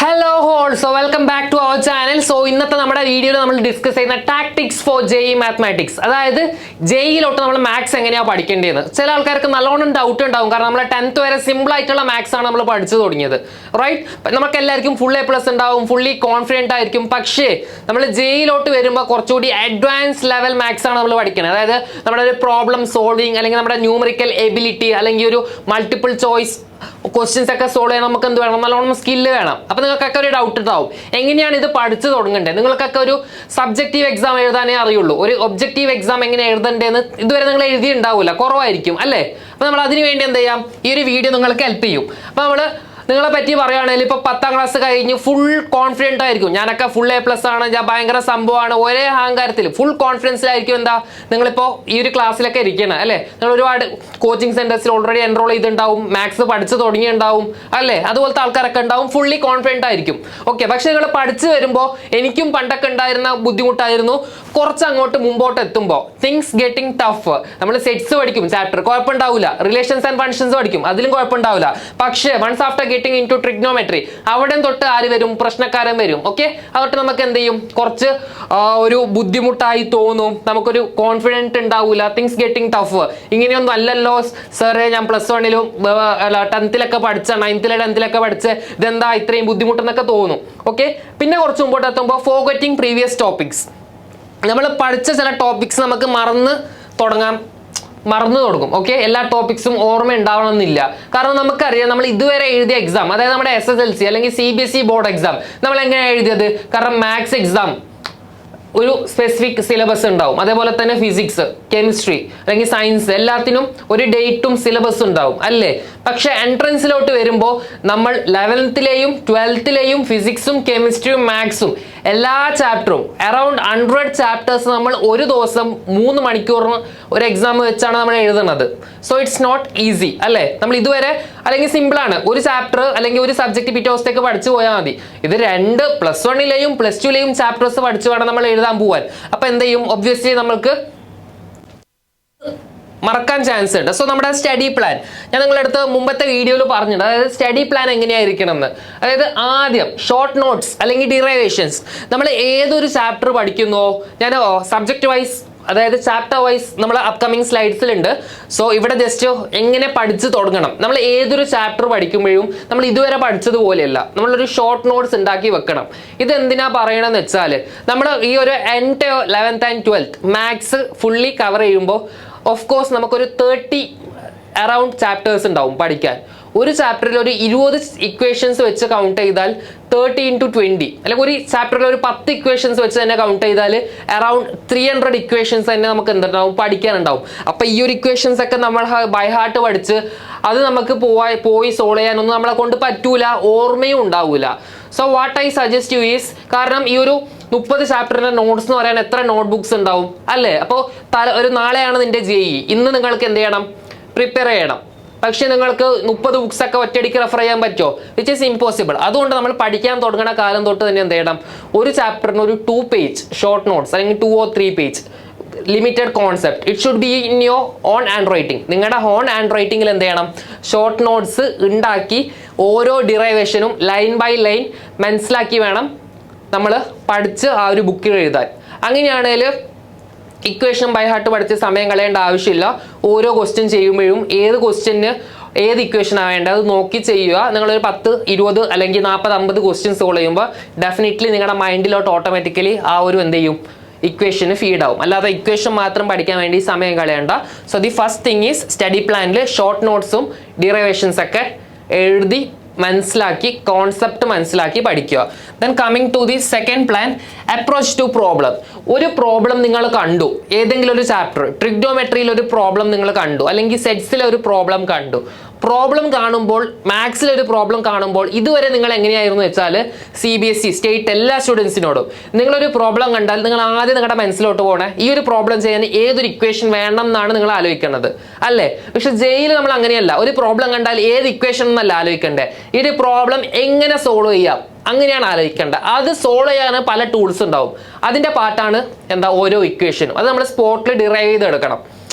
Hello all, so welcome back to our channel. So ഇന്നത്തെ നമ്മുടെ വീഡിയോയിൽ നമ്മൾ ഡിസ്കസ് ചെയ്യുന്ന ടാക്ടിക്സ് ഫോർ JEE മാത്തമാറ്റിക്സ്, അതായത് JEE-ലോട്ട് നമ്മൾ മാത്സ് എങ്ങനെയാണ് പഠിക്കേണ്ടതെന്ന്. ചില ആൾക്കാർക്ക് നല്ലോണം ഡൗട്ട് ഉണ്ടാവും, കാരണം നമ്മൾ 10th വരെ സിമ്പിൾ ആയിട്ടുള്ള മാത്സ് ആണ് നമ്മൾ പഠിച്ചു തുടങ്ങിയത്, റൈറ്റ്? നമുക്ക് എല്ലാവർക്കും ഫുൾ A+ ഉണ്ടാവും, ഫുള്ളി കോൺഫിഡൻറ്റ് ആയിരിക്കും. പക്ഷേ നമ്മൾ JEE-ലോട്ട് വരുമ്പോൾ കുറച്ചുകൂടി അഡ്വാൻസ് ലെവൽ മാത്സ് ആണ് നമ്മൾ പഠിക്കുന്നത്. അതായത് നമ്മുടെ ഒരു പ്രോബ്ലം സോൾവിങ്, അല്ലെങ്കിൽ നമ്മുടെ ന്യൂമറിക്കൽ എബിലിറ്റി, അല്ലെങ്കിൽ ഒരു മൾട്ടിപ്പിൾ ചോയ്സ് ക്വസ്റ്റ്യൻസ് ഒക്കെ സോൾവ് ചെയ്യാൻ നമുക്ക് എന്ത് വേണം? നല്ലോണം സ്കില്ല് വേണം. അപ്പോൾ നിങ്ങൾക്കൊക്കെ ഒരു ഡൗട്ട് ഉണ്ടാവും, എങ്ങനെയാണ് ഇത് പഠിച്ചു തുടങ്ങേണ്ടത്? നിങ്ങൾക്കൊക്കെ ഒരു സബ്ജക്റ്റീവ് എക്സാം എഴുതാനേ അറിയുള്ളൂ, ഒരു ഒബ്ജക്റ്റീവ് എക്സാം എങ്ങനെ എഴുതേണ്ടതെന്ന് ഇതുവരെ നിങ്ങൾ എഴുതി ഉണ്ടാവില്ല, കുറവായിരിക്കും അല്ലേ? അപ്പോൾ നമ്മൾ അതിന് വേണ്ടി എന്ത് ചെയ്യാം? ഈ ഒരു വീഡിയോ നിങ്ങൾക്ക് ഹെൽപ്പ് ചെയ്യും. അപ്പോൾ നമ്മൾ നിങ്ങളെ പറ്റി പറയുകയാണെങ്കിൽ ഇപ്പോൾ 10th ക്ലാസ് കഴിഞ്ഞ് ഫുൾ കോൺഫിഡൻ്റ് ആയിരിക്കും, ഞാനൊക്കെ ഫുൾ A+ ആണ്, ഞാൻ ഭയങ്കര സംഭവമാണ്, ഒരേ അഹങ്കാരത്തിൽ ഫുൾ കോൺഫിഡൻസിലായിരിക്കും. എന്താ നിങ്ങളിപ്പോൾ ഈ ഒരു ക്ലാസ്സിലൊക്കെ ഇരിക്കണം അല്ലേ? നിങ്ങൾ ഒരുപാട് കോച്ചിങ് സെൻറ്റേഴ്സിൽ ഓൾറെഡി എൻറോൾ ചെയ്തിട്ടുണ്ടാവും, മാത്സ് പഠിച്ച് തുടങ്ങിയിട്ടുണ്ടാവും അല്ലേ? അതുപോലത്തെ ആൾക്കാരൊക്കെ ഉണ്ടാവും, ഫുള്ളി കോൺഫിഡൻ്റ് ആയിരിക്കും. ഓക്കെ, പക്ഷേ നിങ്ങൾ പഠിച്ച് വരുമ്പോൾ എനിക്കും പണ്ടൊക്കെ ഉണ്ടായിരുന്ന ബുദ്ധിമുട്ടായിരുന്നു. കുറച്ച് അങ്ങോട്ട് മുമ്പോട്ട് എത്തുമ്പോൾ തിങ്സ് ഗെറ്റിംഗ് ടഫ്. നമ്മൾ സെറ്റ്സ് പഠിക്കും, ചാപ്റ്റർ കുഴപ്പമുണ്ടാവില്ല, റിലേഷൻസ് ആൻഡ് ഫങ്ഷൻസ് പഠിക്കും, അതിലും കുഴപ്പമുണ്ടാവില്ല. പക്ഷേ once after getting into trigonometry, അവിടെ തൊട്ട് ആര് വരും? പ്രശ്നക്കാരൻ വരും. ഓക്കെ, അതൊട്ട് നമുക്ക് എന്ത് ചെയ്യും? കുറച്ച് ഒരു ബുദ്ധിമുട്ടായി തോന്നും, നമുക്കൊരു കോൺഫിഡൻറ്റ് ഉണ്ടാവില്ല. Things getting tough. ഇങ്ങനെയൊന്നും അല്ലല്ലോ സാറേ, ഞാൻ +1-ലും 10th-ലൊക്കെ പഠിച്ച, 9th-ലെ 10th-ലൊക്കെ പഠിച്ച്, ഇതെന്താ ഇത്രയും ബുദ്ധിമുട്ടെന്നൊക്കെ തോന്നും. ഓക്കെ, പിന്നെ കുറച്ച് മുമ്പോട്ട് എത്തുമ്പോൾ ഫോർഗെറ്റിംഗ് പ്രീവിയസ് ടോപ്പിക്സ്. നമ്മൾ പഠിച്ച ചില ടോപ്പിക്സ് നമുക്ക് മറന്നു തുടങ്ങും. ഓക്കെ, എല്ലാ ടോപ്പിക്സും ഓർമ്മ ഉണ്ടാവണമെന്നില്ല. കാരണം നമുക്കറിയാം, നമ്മൾ ഇതുവരെ എഴുതിയ എക്സാം, അതായത് നമ്മുടെ SSLC അല്ലെങ്കിൽ CBSE ബോർഡ് എക്സാം നമ്മൾ എങ്ങനെയാണ് എഴുതിയത്? കാരണം മാത്സ് എക്സാം ഒരു സ്പെസിഫിക് സിലബസ് ഉണ്ടാവും, അതേപോലെ തന്നെ ഫിസിക്സ്, കെമിസ്ട്രി അല്ലെങ്കിൽ സയൻസ് എല്ലാത്തിനും ഒരു ഡേറ്റും സിലബസ് ഉണ്ടാവും അല്ലേ? പക്ഷെ എൻട്രൻസിലോട്ട് വരുമ്പോൾ നമ്മൾ 11th-ലെയും 12th-ലെയും ഫിസിക്സും കെമിസ്ട്രിയും മാത്സും എല്ലാ ചാപ്റ്ററും അറൗണ്ട് 100 ചാപ്റ്റേഴ്സ് നമ്മൾ ഒരു ദിവസം 3 മണിക്കൂറിന് ഒരു എക്സാം വെച്ചാണ് നമ്മൾ എഴുതുന്നത്. സോ ഇറ്റ്സ് നോട്ട് ഈസി അല്ലേ? നമ്മൾ ഇതുവരെ അല്ലെങ്കിൽ സിമ്പിളാണ്, ഒരു ചാപ്റ്റർ അല്ലെങ്കിൽ ഒരു സബ്ജക്റ്റ് പിറ്റേ ദിവസത്തേക്ക് പഠിച്ചു പോയാൽ മതി. ഇത് 2 +1-ലെയും +2-ലെയും ചാപ്റ്റേഴ്സ് പഠിച്ചു വേണം നമ്മൾ എഴുതാൻ പോവാൻ. അപ്പൊ എന്ത് ചെയ്യും? ഒബ്വിയസ്ലി നമ്മൾക്ക് മറക്കാൻ ചാൻസ് ഉണ്ട്. സോ നമ്മുടെ സ്റ്റഡി പ്ലാൻ ഞാൻ നിങ്ങളുടെ അടുത്ത് മുമ്പത്തെ വീഡിയോയിൽ പറഞ്ഞിട്ടുണ്ട്. അതായത് സ്റ്റഡി പ്ലാൻ എങ്ങനെയായിരിക്കണം എന്ന്. അതായത് ആദ്യം ഷോർട്ട് നോട്ട്സ് അല്ലെങ്കിൽ ഡിറൈവേഷൻസ്. നമ്മൾ ഏതൊരു ചാപ്റ്റർ പഠിക്കുന്നോ, ഞാൻ സബ്ജക്റ്റ് വൈസ്, അതായത് ചാപ്റ്റർ വൈസ് നമ്മൾ അപ്കമിങ് സ്ലൈഡ്സിലുണ്ട്. സോ ഇവിടെ ജസ്റ്റ് എങ്ങനെ പഠിച്ചു തുടങ്ങണം. നമ്മൾ ഏതൊരു ചാപ്റ്റർ പഠിക്കുമ്പോഴും നമ്മൾ ഇതുവരെ പഠിച്ചതുപോലെയല്ല, നമ്മളൊരു ഷോർട്ട് നോട്ട്സ് ഉണ്ടാക്കി വെക്കണം. ഇത് എന്തിനാ പറയണമെന്ന് വെച്ചാൽ, നമ്മൾ ഈ ഒരു 11th and 12th maths fully cover ചെയ്യുമ്പോൾ ഓഫ് കോഴ്സ് നമുക്കൊരു 30 അറൗണ്ട് ചാപ്റ്റേഴ്സ് ഉണ്ടാവും പഠിക്കാൻ. ഒരു ചാപ്റ്ററിൽ ഒരു 20 ഇക്വേഷൻസ് വെച്ച് കൗണ്ട് ചെയ്താൽ 30 × 20, അല്ലെങ്കിൽ ഒരു ചാപ്റ്ററിൽ ഒരു 10 ഇക്വേഷൻസ് വെച്ച് തന്നെ കൗണ്ട് ചെയ്താൽ അറൗണ്ട് 300 ഇക്വേഷൻസ് തന്നെ നമുക്ക് എന്തുണ്ടാവും? പഠിക്കാനുണ്ടാവും. അപ്പം ഈ ഒരു ഇക്വേഷൻസ് ഒക്കെ നമ്മൾ ബൈ ഹാർട്ട് പഠിച്ച് അത് നമുക്ക് പോയി സോൾവ് ചെയ്യാനൊന്നും നമ്മളെ കൊണ്ട് പറ്റൂല, ഓർമ്മയും ഉണ്ടാവില്ല. So what I suggest U is, കാരണം ഈ ഒരു 30 ചാപ്റ്ററിന്റെ നോട്ട്സ് എന്ന് പറയാൻ എത്ര നോട്ട് ബുക്സ് ഉണ്ടാവും അല്ലേ? അപ്പോൾ ഒരു നാളെയാണ് നിന്റെ JEE, ഇന്ന് നിങ്ങൾക്ക് എന്ത് ചെയ്യണം? പ്രിപ്പയർ ചെയ്യണം. പക്ഷെ നിങ്ങൾക്ക് 30 ബുക്സ് ഒക്കെ ഒറ്റയടിക്ക് റെഫർ ചെയ്യാൻ പറ്റുമോ? Which is impossible. അതുകൊണ്ട് നമ്മൾ പഠിക്കാൻ തുടങ്ങുന്ന കാലം തൊട്ട് തന്നെ എന്ത് ചെയ്യണം? ഒരു ചാപ്റ്ററിന് ഒരു 2 പേജ് ഷോർട്ട് നോട്ട്സ്, അല്ലെങ്കിൽ 2 or 3 page limited concept. It should be in your own hand writing. നിങ്ങളുടെ ഓൺ ഹാൻഡ് റൈറ്റിംഗിൽ എന്ത് ചെയ്യണം? ഷോർട്ട് നോട്ട്സ് ഉണ്ടാക്കി ഓരോ ഡിറൈവേഷനും ലൈൻ ബൈ ലൈൻ മനസ്സിലാക്കി വേണം നമ്മൾ പഠിച്ച് ആ ഒരു ബുക്കിൽ എഴുതാൻ. അങ്ങനെയാണെങ്കിൽ ഇക്വേഷൻ ബൈ ഹാർട്ട് പഠിച്ച് സമയം കളയേണ്ട ആവശ്യമില്ല. ഓരോ ക്വസ്റ്റ്യൻ ചെയ്യുമ്പോഴും ഏത് ക്വസ്റ്റ്യന് ഏത് ഇക്വേഷനാണ് വേണ്ടത് അത് നോക്കി ചെയ്യുക. നിങ്ങളൊരു 10, 20 അല്ലെങ്കിൽ 40, 50 ക്വസ്റ്റ്യൻ സോൾവ് ചെയ്യുമ്പോൾ ഡെഫിനറ്റ്ലി നിങ്ങളുടെ മൈൻഡിലോട്ട് ഓട്ടോമാറ്റിക്കലി ആ ഒരു എന്ത് ചെയ്യും? ഇക്വേഷന് ഫീഡ് ആവും. അല്ലാതെ ഇക്വേഷൻ മാത്രം പഠിക്കാൻ വേണ്ടി സമയം കളയണ്ട. So the first thing is study പ്ലാനിൽ ഷോർട്ട് നോട്ട്സും ഡിറൈവേഷൻസ് ഒക്കെ എഴുതി മനസ്സിലാക്കി, കോൺസെപ്റ്റ് മനസ്സിലാക്കി പഠിക്കുക. Then coming to the second plan, approach to problem. ഒരു പ്രോബ്ലം നിങ്ങൾ കണ്ടു, ഏതെങ്കിലും ഒരു ചാപ്റ്റർ, ട്രിഗ്നോമെട്രിയിൽ ഒരു പ്രോബ്ലം നിങ്ങൾ കണ്ടു, അല്ലെങ്കിൽ സെറ്റ്സിലെ ഒരു പ്രോബ്ലം കണ്ടു. പ്രോബ്ലം കാണുമ്പോൾ, മാത്സിലൊരു പ്രോബ്ലം കാണുമ്പോൾ ഇതുവരെ നിങ്ങൾ എങ്ങനെയായിരുന്നു വെച്ചാൽ, CBSE സ്റ്റേറ്റ് എല്ലാ സ്റ്റുഡൻസിനോടും നിങ്ങളൊരു പ്രോബ്ലം കണ്ടാൽ നിങ്ങൾ ആദ്യം നിങ്ങളുടെ മനസ്സിലോട്ട് പോകണേ ഈ ഒരു പ്രോബ്ലം ചെയ്യാൻ ഏതൊരു ഇക്വേഷൻ വേണം എന്നാണ് നിങ്ങൾ ആലോചിക്കേണ്ടത് അല്ലേ? പക്ഷെ JEE-ൽ നമ്മൾ അങ്ങനെയല്ല. ഒരു പ്രോബ്ലം കണ്ടാൽ ഏത് ഇക്വേഷൻ എന്നല്ല ആലോചിക്കണ്ടേ, ഈ ഒരു പ്രോബ്ലം എങ്ങനെ സോൾവ് ചെയ്യാം അങ്ങനെയാണ് ആലോചിക്കേണ്ടത്. അത് സോൾവ് ചെയ്യാൻ പല ടൂൾസ് ഉണ്ടാവും. അതിൻ്റെ പാർട്ടാണ് എന്താ? ഓരോ ഇക്വേഷനും. അത് നമ്മൾ സ്പോട്ടിൽ ഡിറൈവ് ചെയ്തെടുക്കണം.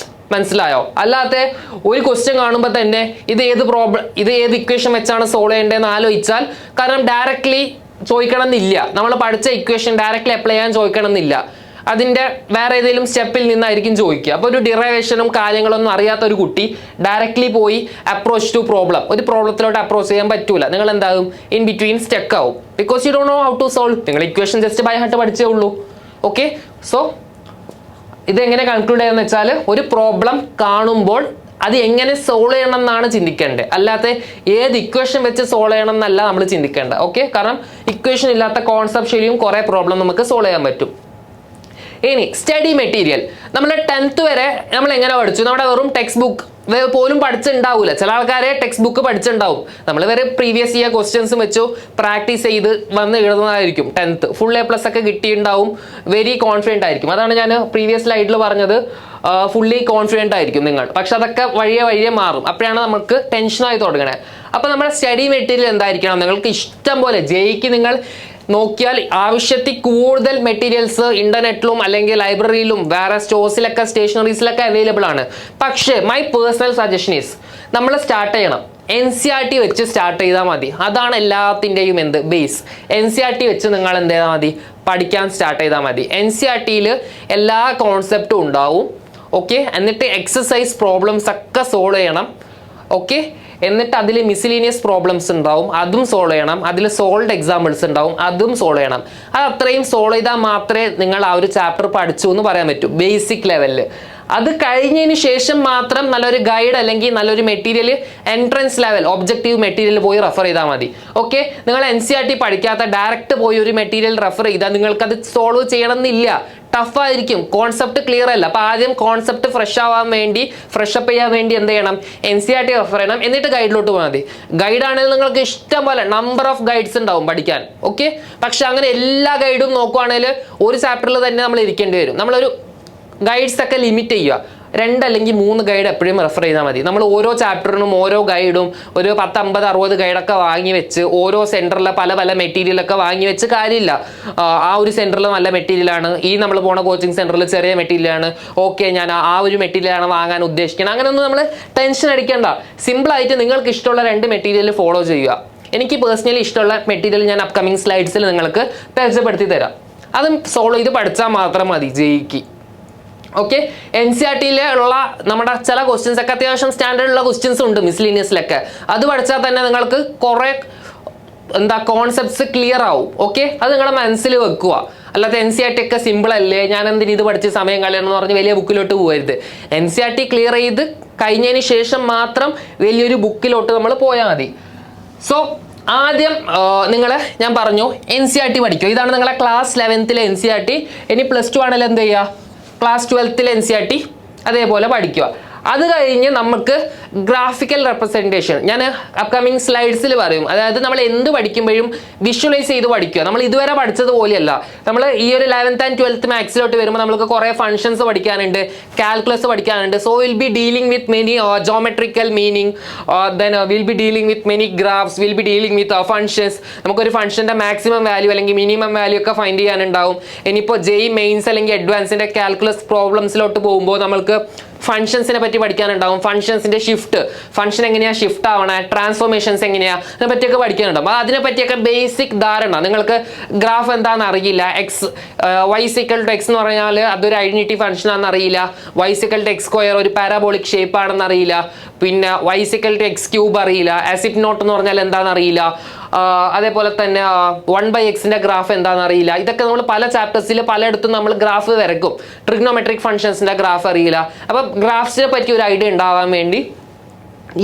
മനസ്സിലായോ? അല്ലാത്ത ഒരു ക്വസ്റ്റ്യൻ കാണുമ്പോൾ തന്നെ ഇത് ഏത് ഇക്വേഷൻ വെച്ചാണ് സോൾവ് ചെയ്യേണ്ടതെന്ന് ആലോചിച്ചാൽ, കാരണം ഡയറക്ട്ലി ചോദിക്കണം എന്നില്ല, നമ്മൾ പഠിച്ച ഇക്വേഷൻ ഡയറക്ട്ലി അപ്ലൈ ചെയ്യാൻ ചോദിക്കണം എന്നില്ല, അതിൻ്റെ വേറെ ഏതെങ്കിലും സ്റ്റെപ്പിൽ നിന്നായിരിക്കും ചോദിക്കുക. അപ്പോൾ ഒരു ഡിറൈവേഷനും കാര്യങ്ങളൊന്നും അറിയാത്ത ഒരു കുട്ടി ഡയറക്ട്ലി പോയി അപ്രോച്ച് ടു പ്രോബ്ലം, ഒരു പ്രോബ്ലത്തിലോട്ട് അപ്രോച്ച് ചെയ്യാൻ പറ്റൂല. നിങ്ങൾ എന്താകും, ഇൻ ബിറ്റ്വീൻ സ്റ്റക്ക് ആവും, because you don't know how to solve. നിങ്ങൾ ഇക്വേഷൻ ജസ്റ്റ് ബൈ ഹാർട്ട് പഠിച്ചേ ഉള്ളൂ. ഓക്കെ, സോ ഇതെങ്ങനെ കൺക്ലൂഡ് ചെയ്യാന്ന് വെച്ചാൽ, ഒരു പ്രോബ്ലം കാണുമ്പോൾ അത് എങ്ങനെ സോൾവ് ചെയ്യണം എന്നാണ് ചിന്തിക്കേണ്ടത്, അല്ലാത്ത ഏത് ഇക്വേഷൻ വെച്ച് സോൾവ് ചെയ്യണം എന്നല്ല നമ്മൾ ചിന്തിക്കേണ്ടത്. ഓക്കെ, കാരണം ഇക്വേഷൻ ഇല്ലാത്ത കോൺസെപ്ച്വലിയും കുറേ പ്രോബ്ലം നമുക്ക് സോൾവ് ചെയ്യാൻ പറ്റും. ഇനി സ്റ്റഡി മെറ്റീരിയൽ, നമ്മൾ 10th വരെ നമ്മൾ എങ്ങനെ പഠിച്ചു? നമ്മുടെ വെറും ടെക്സ്റ്റ് ബുക്ക് പോലും പഠിച്ചിട്ടുണ്ടാവില്ല. ചില ആൾക്കാരെ ടെക്സ്റ്റ് ബുക്ക് പഠിച്ചിട്ടുണ്ടാവും. നമ്മൾ വേറെ പ്രീവിയസ് ഇയർ ക്വസ്റ്റ്യൻസും വെച്ചു പ്രാക്ടീസ് ചെയ്ത് വന്ന് എഴുതുന്നതായിരിക്കും. 10th ഫുൾ A+ ഒക്കെ കിട്ടിയിട്ടുണ്ടാവും, വെരി കോൺഫിഡൻ്റ് ആയിരിക്കും. അതാണ് ഞാൻ പ്രീവിയസ് സ്ലൈഡിൽ പറഞ്ഞത്, ഫുള്ളി കോൺഫിഡൻ്റ് ആയിരിക്കും നിങ്ങൾ. പക്ഷെ അതൊക്കെ വഴിയെ മാറും. അപ്പോഴാണ് നമുക്ക് ടെൻഷനായി തുടങ്ങണേ. അപ്പോൾ നമ്മുടെ സ്റ്റഡി മെറ്റീരിയൽ എന്തായിരിക്കണം? നിങ്ങൾക്ക് ഇഷ്ടം പോലെ ജെയ്ക്ക് നിങ്ങൾ നോക്കിയാൽ ആവശ്യത്തിൽ കൂടുതൽ മെറ്റീരിയൽസ് ഇന്റർനെറ്റിലും അല്ലെങ്കിൽ ലൈബ്രറിയിലും വേറെ സ്റ്റോഴ്സിലൊക്കെ സ്റ്റേഷനറീസിലൊക്കെ അവൈലബിൾ ആണ്. പക്ഷേ മൈ പേഴ്സണൽ സജഷൻ ഈസ്, നമ്മൾ സ്റ്റാർട്ട് ചെയ്യണം NCERT വെച്ച് സ്റ്റാർട്ട് ചെയ്താൽ മതി. അതാണ് എല്ലാത്തിൻ്റെയും ബേസ്. NCERT വെച്ച് നിങ്ങൾ എന്ത് ചെയ്താൽ മതി, പഠിക്കാൻ സ്റ്റാർട്ട് ചെയ്താൽ മതി. NCERTയിൽ എല്ലാ കോൺസെപ്റ്റും ഉണ്ടാവും. ഓക്കെ, എന്നിട്ട് എക്സസൈസ് പ്രോബ്ലംസ് ഒക്കെ സോൾവ് ചെയ്യണം. ഓക്കെ, എന്നിട്ട് അതിൽ മിസ്ലിനിയസ് പ്രോബ്ലംസ് ഉണ്ടാവും, അതും സോൾവ് ചെയ്യണം. അതിൽ സോൾവ്ഡ് എക്സാമ്പിൾസ് ഉണ്ടാവും, അതും സോൾവ് ചെയ്യണം. അത് അത്രയും സോൾവ് ചെയ്താൽ മാത്രമേ നിങ്ങൾ ആ ഒരു ചാപ്റ്റർ പഠിച്ചു എന്ന് പറയാൻ പറ്റൂ, ബേസിക് ലെവലിൽ. അത് കഴിഞ്ഞതിന് ശേഷം മാത്രം നല്ലൊരു ഗൈഡ് അല്ലെങ്കിൽ നല്ലൊരു material entrance level objective material പോയി റെഫർ ചെയ്താൽ മതി. ഓക്കെ, നിങ്ങൾ NCERT പഠിക്കാത്ത ഡയറക്റ്റ് പോയി ഒരു മെറ്റീരിയൽ റെഫർ ചെയ്താൽ നിങ്ങൾക്കത് സോൾവ് ചെയ്യണമെന്നില്ല, ടഫായിരിക്കും, കോൺസെപ്റ്റ് ക്ലിയർ അല്ല. അപ്പോൾ ആദ്യം കോൺസെപ്റ്റ് ഫ്രഷ് അപ്പ് ചെയ്യാൻ വേണ്ടി എന്ത് ചെയ്യണം, NCERT റെഫർ ചെയ്യണം, എന്നിട്ട് ഗൈഡിലോട്ട് പോയാൽ മതി. ഗൈഡാണെങ്കിൽ നിങ്ങൾക്ക് ഇഷ്ടം പോലെ നമ്പർ ഓഫ് ഗൈഡ്സ് ഉണ്ടാവും പഠിക്കാൻ. ഓക്കെ, പക്ഷെ അങ്ങനെ എല്ലാ ഗൈഡും നോക്കുവാണെങ്കിൽ ഒരു ചാപ്റ്ററിൽ തന്നെ നമ്മൾ ഇരിക്കേണ്ടി വരും. നമ്മളൊരു ഗൈഡ്സ് ഒക്കെ ലിമിറ്റ് ചെയ്യുക, 2 അല്ലെങ്കിൽ 3 ഗൈഡ് എപ്പോഴും റെഫർ ചെയ്താൽ മതി. നമ്മൾ ഓരോ ചാപ്റ്ററിനും ഓരോ ഗൈഡും ഒരു 10, 50, 60 ഗൈഡൊക്കെ വാങ്ങി വെച്ച് ഓരോ സെൻറ്ററിലെ പല മെറ്റീരിയലൊക്കെ വാങ്ങി വെച്ച് കാര്യമില്ല. ആ ഒരു സെൻറ്ററിൽ നല്ല മെറ്റീരിയലാണ്, ഈ നമ്മൾ പോണ കോച്ചിങ് സെൻറ്ററിൽ ചെറിയ മെറ്റീരിയലാണ്, ഓക്കെ ഞാൻ ആ ഒരു മെറ്റീരിയലാണ് വാങ്ങാൻ ഉദ്ദേശിക്കുന്നത്. അങ്ങനെയൊന്നും നമ്മൾ ടെൻഷൻ അടിക്കേണ്ട. സിമ്പിളായിട്ട് നിങ്ങൾക്ക് ഇഷ്ടമുള്ള 2 മെറ്റീരിയൽ ഫോളോ ചെയ്യുക. എനിക്ക് പേഴ്സണലി ഇഷ്ടമുള്ള മെറ്റീരിയൽ ഞാൻ അപ്കമിങ് സ്ലൈഡ്സിൽ നിങ്ങൾക്ക് പരിചയപ്പെടുത്തി തരാം. അതും സോൾവ് ചെയ്ത് പഠിച്ചാൽ മാത്രം മതി ജെയ്ക്ക്. ഓക്കെ, NCERTയിൽ ഉള്ള നമ്മുടെ ചില ക്വസ്റ്റ്യൻസ് ഒക്കെ അത്യാവശ്യം സ്റ്റാൻഡേർഡ് ഉള്ള ക്വസ്റ്റ്യൻസ് ഉണ്ട് മിസ്ലീനിയസിലൊക്കെ. അത് പഠിച്ചാൽ തന്നെ നിങ്ങൾക്ക് കുറേ കോൺസെപ്റ്റ്സ് ക്ലിയർ ആവും. ഓക്കെ, അത് നിങ്ങളുടെ മനസ്സിൽ വെക്കുക. അല്ലാതെ NCERT ഒക്കെ സിമ്പിൾ അല്ലേ, ഞാൻ എന്തിന് ഇത് പഠിച്ച് സമയം കളയണമെന്ന് പറഞ്ഞ് വലിയ ബുക്കിലോട്ട് പോകരുത്. NCERT ക്ലിയർ ചെയ്ത് കഴിഞ്ഞതിന് ശേഷം മാത്രം വലിയൊരു ബുക്കിലോട്ട് നമ്മൾ പോയാൽ മതി. സോ ആദ്യം ഞാൻ പറഞ്ഞു NCERT പഠിക്കും. ഇതാണ് നിങ്ങളെ ക്ലാസ് 11th NCERT. ഇനി +2 ആണെങ്കിൽ എന്ത് ചെയ്യുക, ക്ലാസ് 12th NCERT അതേപോലെ പഠിക്കുക. അത് കഴിഞ്ഞ് നമുക്ക് ഗ്രാഫിക്കൽ റെപ്രസെൻറ്റേഷൻ ഞാൻ അപ്കമിങ് സ്ലൈഡ്സിൽ പറയും. അതായത് നമ്മൾ എന്ത് പഠിക്കുമ്പോഴും വിഷ്വലൈസ് ചെയ്ത് പഠിക്കുക. നമ്മൾ ഇതുവരെ പഠിച്ചത് പോലെയല്ല. നമ്മൾ ഈ ഒരു 11th and 12th മാത്സിലോട്ട് വരുമ്പോൾ നമുക്ക് കുറേ ഫംഗ്ഷൻസ് പഠിക്കാനുണ്ട്, കാൽക്കുലസ് പഠിക്കാനുണ്ട്. So will be dealing with many geometrical meaning, then will be dealing with many graphs, will be dealing with functions. നമുക്കൊരു ഫംഗ്ഷൻ്റെ മാക്സിമം വാല്യൂ അല്ലെങ്കിൽ മിനിമം വാല്യൂ ഒക്കെ ഫൈൻഡ് ചെയ്യാനുണ്ടാവും. ഇനിയിപ്പോൾ JEE മെയിൻസ് അല്ലെങ്കിൽ അഡ്വാൻസിൻ്റെ കാൽക്കുലസ് പ്രോബ്ലംസിലോട്ട് പോകുമ്പോൾ നമ്മൾക്ക് ഫംഗ്ഷൻസിനെ പറ്റി പഠിക്കാനുണ്ടാവും. ഫംഗ്ഷൻസിന്റെ ഷിഫ്റ്റ്, ഫംഗ്ഷൻ എങ്ങനെയാ ഷിഫ്റ്റ് ആവണേ, ട്രാൻസ്ഫോർമേഷൻസ് എങ്ങനെയാ, അതിനെ പറ്റിയൊക്കെ പഠിക്കാനുണ്ടാവും. അതിനെ പറ്റിയൊക്കെ ബേസിക് ധാരണ. നിങ്ങൾക്ക് ഗ്രാഫ് എന്താണെന്ന് അറിയില്ല, y = x എന്ന് പറഞ്ഞാൽ അതൊരു ഐഡന്റിറ്റി ഫംഗ്ഷൻ ആണെന്ന് അറിയില്ല, y = x² ഒരു പാരാബോളിക് ഷേപ്പ് ആണെന്ന് അറിയില്ല, പിന്നെ y = x³ അറിയില്ല, അസിപ്നോട്ട് എന്ന് പറഞ്ഞാൽ എന്താണെന്ന് അറിയില്ല, അതേപോലെ തന്നെ 1/x ഗ്രാഫ് എന്താണെന്ന് അറിയില്ല. ഇതൊക്കെ നമ്മൾ പല ചാപ്റ്റേഴ്സിൽ പലയിടത്തും നമ്മൾ ഗ്രാഫ് വരക്കും. ട്രിഗ്നോമെട്രിക് ഫംഗ്ഷൻസിന്റെ ഗ്രാഫ് അറിയില്ല. അപ്പം ഗ്രാഫ്സിനെ പറ്റി ഒരു ഐഡിയ ഉണ്ടാവാൻ വേണ്ടി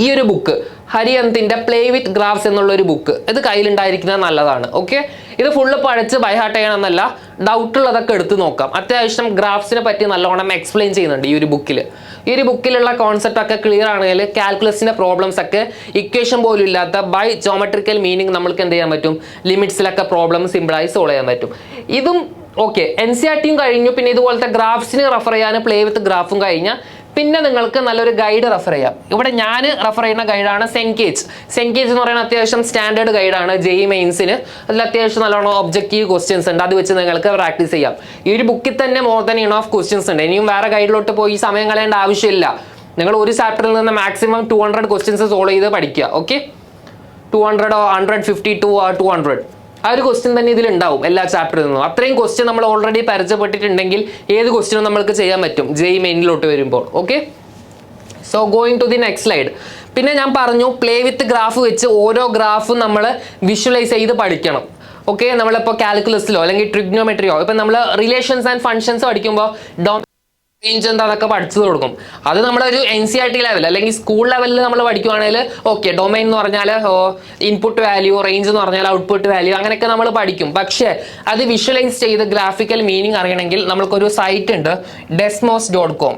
ഈ ഒരു ബുക്ക് ഹരിയന്തിൻ്റെ പ്ലേ വിത്ത് ഗ്രാഫ്സ് എന്നുള്ളൊരു ബുക്ക് ഇത് കയ്യിലുണ്ടായിരിക്കുന്നത് നല്ലതാണ്. ഓക്കെ, ഇത് ഫുള്ള് പഠിച്ച് ബൈഹാർട്ട് ചെയ്യണമെന്നല്ല, ഡൗട്ടുള്ളതൊക്കെ എടുത്ത് നോക്കാം. അത്യാവശ്യം ഗ്രാഫ്സിനെ പറ്റി നല്ലോണം എക്സ്പ്ലെയിൻ ചെയ്യുന്നുണ്ട് ഈ ഒരു ബുക്കിൽ. ഈ ഒരു ബുക്കിലുള്ള കോൺസെപ്റ്റ് ഒക്കെ ക്ലിയർ ആണെങ്കിൽ കാൽക്കുലസിൻ്റെ പ്രോബ്ലംസ് ഒക്കെ ഇക്വേഷൻ പോലും ഇല്ലാത്ത ബൈ ജോമെട്രിക്കൽ മീനിങ് നമ്മൾക്ക് എന്ത് ചെയ്യാൻ പറ്റും, ലിമിറ്റ്സിലൊക്കെ പ്രോബ്ലം സിമ്പിളായി സോൾവ് ചെയ്യാൻ പറ്റും. ഇതും ഓക്കെ NCERTയും കഴിഞ്ഞു. പിന്നെ ഇതുപോലത്തെ ഗ്രാഫ്സിന് റെഫർ ചെയ്യാൻ പ്ലേ വിത്ത് ഗ്രാഫും കഴിഞ്ഞാൽ പിന്നെ നിങ്ങൾക്ക് നല്ലൊരു ഗൈഡ് റെഫർ ചെയ്യാം. ഇവിടെ ഞാൻ റെഫർ ചെയ്യുന്ന ഗൈഡാണ് സെൻകേജ്. സെൻകേജ് എന്ന് പറയുന്നത് അത്യാവശ്യം സ്റ്റാൻഡേർഡ് ഗൈഡാണ് JEE മെയിൻസിന്. അതിൽ അത്യാവശ്യം നല്ലോണം ഒബ്ജക്റ്റീവ് ക്വസ്റ്റ്യൻസ് ഉണ്ട്. അത് വെച്ച് നിങ്ങൾക്ക് പ്രാക്ടീസ് ചെയ്യാം. ഈ ഒരു ബുക്കിൽ തന്നെ മോർ ദാൻ ഇനഫ് ക്വസ്റ്റ്യൻസ് ഉണ്ട്. ഇനിയും വേറെ ഗൈഡിലോട്ട് പോയി സമയം കളയേണ്ട ആവശ്യമില്ല. നിങ്ങൾ ഒരു ചാപ്റ്ററിൽ നിന്ന് മാക്സിമം 200 ക്വസ്റ്റ്യൻസ് സോൾവ് ചെയ്ത് പഠിക്കുക. ഓക്കെ, 200 150 to 200 ആ ഒരു ക്വസ്റ്റ്യൻ തന്നെ ഇതിലുണ്ടാവും എല്ലാ ചാപ്റ്ററിൽ നിന്നും. അത്രയും ക്വസ്റ്റ്യൻ നമ്മൾ ഓൾറെഡി പരിചയപ്പെട്ടിട്ടുണ്ടെങ്കിൽ ഏത് ക്വസ്റ്റ്യനും നമുക്ക് ചെയ്യാൻ പറ്റും JEE മെയിനിലോട്ട് വരുമ്പോൾ. Okay, so going to the next slide. പിന്നെ ഞാൻ പറഞ്ഞു പ്ലേ വിത്ത് ഗ്രാഫ് വെച്ച് ഓരോ ഗ്രാഫും നമ്മൾ വിഷ്വലൈസ് ചെയ്ത് പഠിക്കണം. ഓക്കെ, നമ്മളിപ്പോൾ കാൽക്കുലസിലോ അല്ലെങ്കിൽ ട്രിഗ്നോമെട്രിയോ ഇപ്പം നമ്മൾ റിലേഷൻസ് ആൻഡ് ഫങ്ഷൻസ് പഠിക്കുമ്പോൾ റേഞ്ച് എന്താണെന്നൊക്കെ പഠിച്ചു കൊടുക്കും. അത് നമ്മളൊരു NCERT ലെവൽ അല്ലെങ്കിൽ സ്കൂൾ ലെവലിൽ നമ്മൾ പഠിക്കുവാണെങ്കിൽ ഓക്കെ, ഡൊമൈൻ എന്ന് പറഞ്ഞാൽ ഇൻപുട്ട് വാല്യൂ, റേഞ്ച് എന്ന് പറഞ്ഞാൽ ഔട്ട്പുട്ട് വാല്യൂ, അങ്ങനെയൊക്കെ നമ്മൾ പഠിക്കും. പക്ഷേ അത് വിഷ്വലൈസ് ചെയ്ത് ഗ്രാഫിക്കൽ മീനിങ് അറിയണമെങ്കിൽ നമ്മൾക്കൊരു സൈറ്റ് ഉണ്ട്, desmos.com.